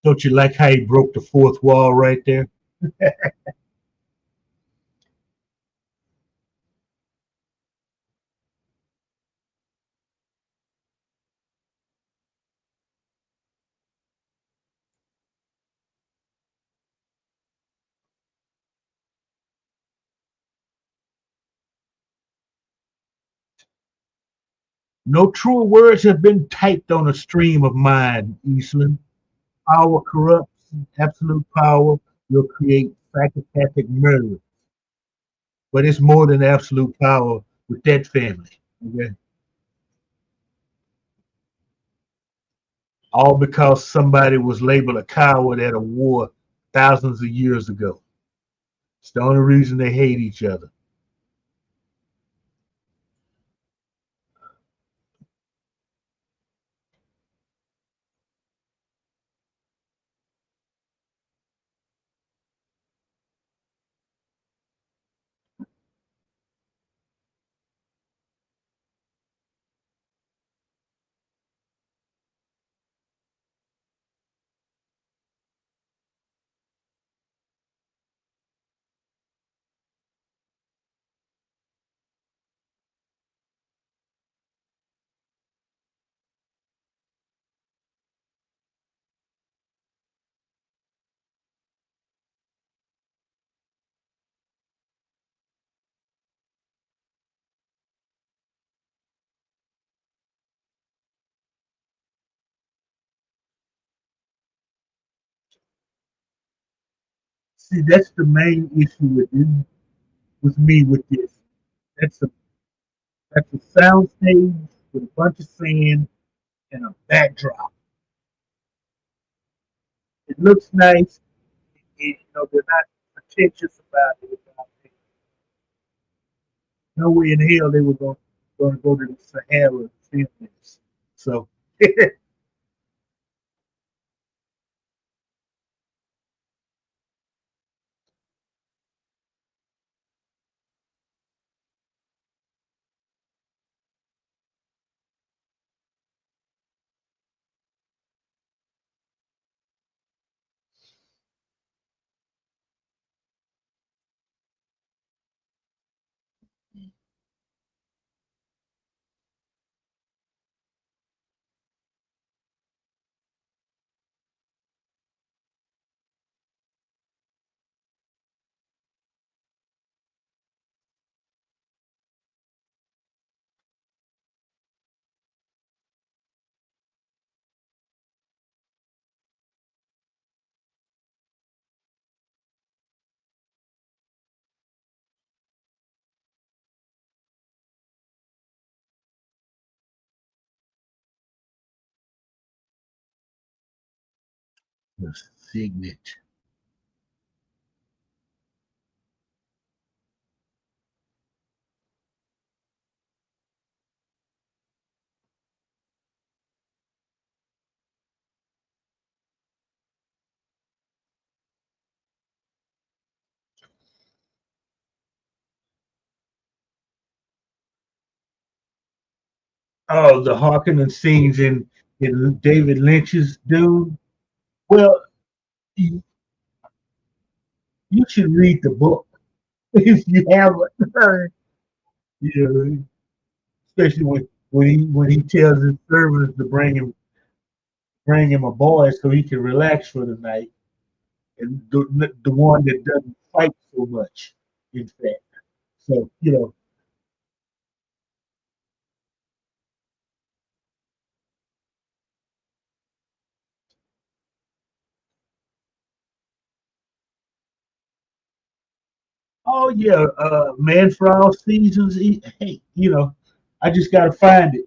Don't you like how he broke the fourth wall right there? No truer words have been typed on a stream of mine, Eastland. Power corrupts, absolute power will create psychopathic murder. But it's more than absolute power with that family. Okay? All because somebody was labeled a coward at a war thousands of years ago. It's the only reason they hate each other. See, that's the main issue with me with this. That's a that's a sound stage with a bunch of sand and a backdrop. It looks nice. They're not pretentious about it. No way in hell they were going to go to the Sahara and film this. So, The signet. Oh, the Harkonnen scenes in David Lynch's Dune. Well, you, you should read the book if you haven't heard. You know, especially when he tells his servants to bring him a boy so he can relax for the night, and the one that doesn't fight so much. In fact, so oh yeah, man for all seasons. Hey, I just gotta find it.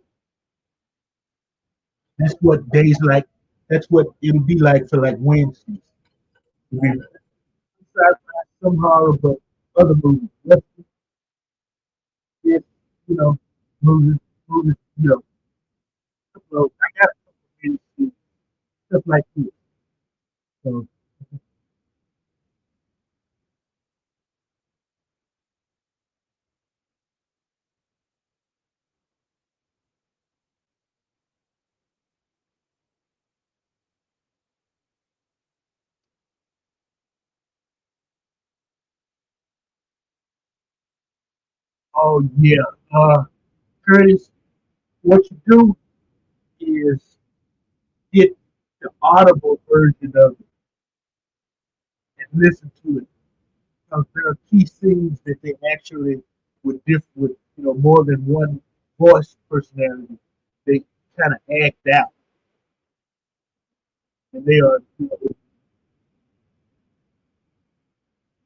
That's what days like. That's what it'll be like for like Wednesdays. It'll be sci-fi, some horror, but other movies. That's it. You know, movies, movies. So I got a couple of minutes, stuff like this. So, oh yeah, Curtis, what you do is get the audible version of it and listen to it. Because there are key scenes that they actually with more than one voice personality, they kind of act out, and they are.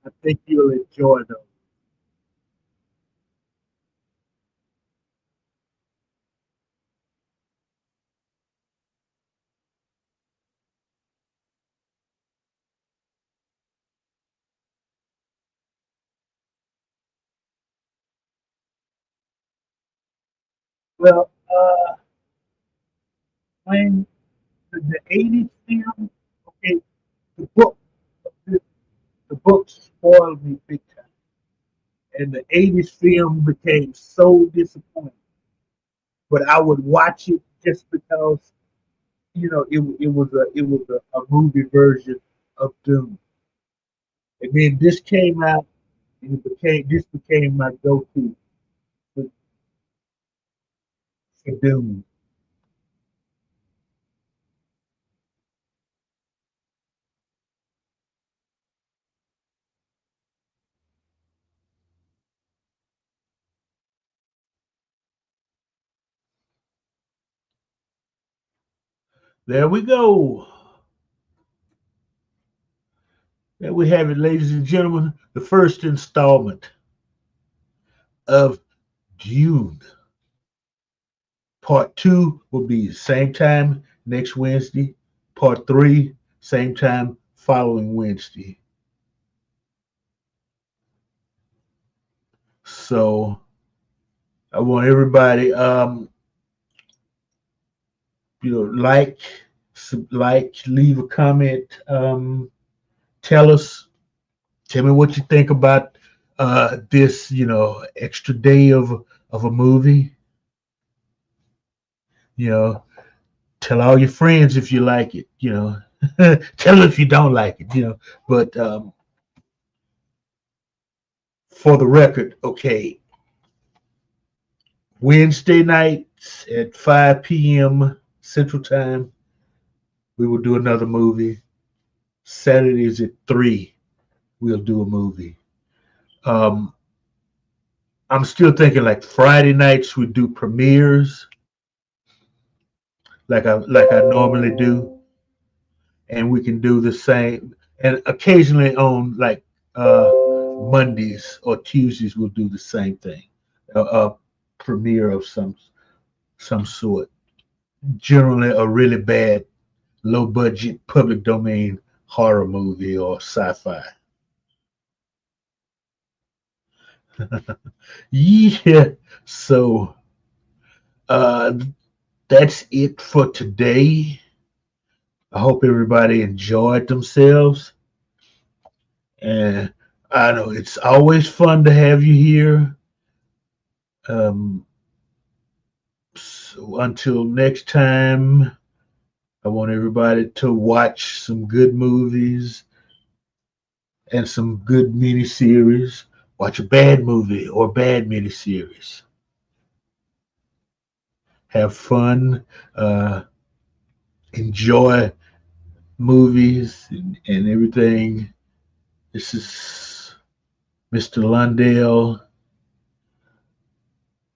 I think you'll enjoy them. Well, when the '80s film, okay, the book the, the book spoiled me big time, and the '80s film became so disappointing. But I would watch it just because it was a movie version of Dune. And then this came out, and this became my go-to for, for Dune. There we go. There we have it, ladies and gentlemen. The first installment of Dune. Part two will be same time next Wednesday. Part three, same time following Wednesday. So I want everybody, like, leave a comment, tell us, tell me what you think about this, extra day of a movie. You know, tell all your friends if you like it. Tell them if you don't like it. But for the record, okay, Wednesday nights at 5 p.m. Central Time, we will do another movie. Saturdays at 3, we'll do a movie. Um, I'm still thinking like Friday nights we do premieres like I normally do, and we can do the same. And occasionally on like Mondays or Tuesdays we'll do the same thing, a premiere of some sort. Generally a really bad low budget, public domain horror movie or sci-fi. Yeah, so uh, that's it for today. I hope everybody enjoyed themselves. And I know it's always fun to have you here. Um, so until next time, I want everybody to watch some good movies and some good miniseries. Watch a bad movie or bad miniseries. Have fun. Uh, enjoy movies and everything. This is Mr. Lundell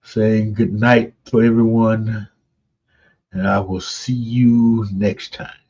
saying good night for everyone, and I will see you next time.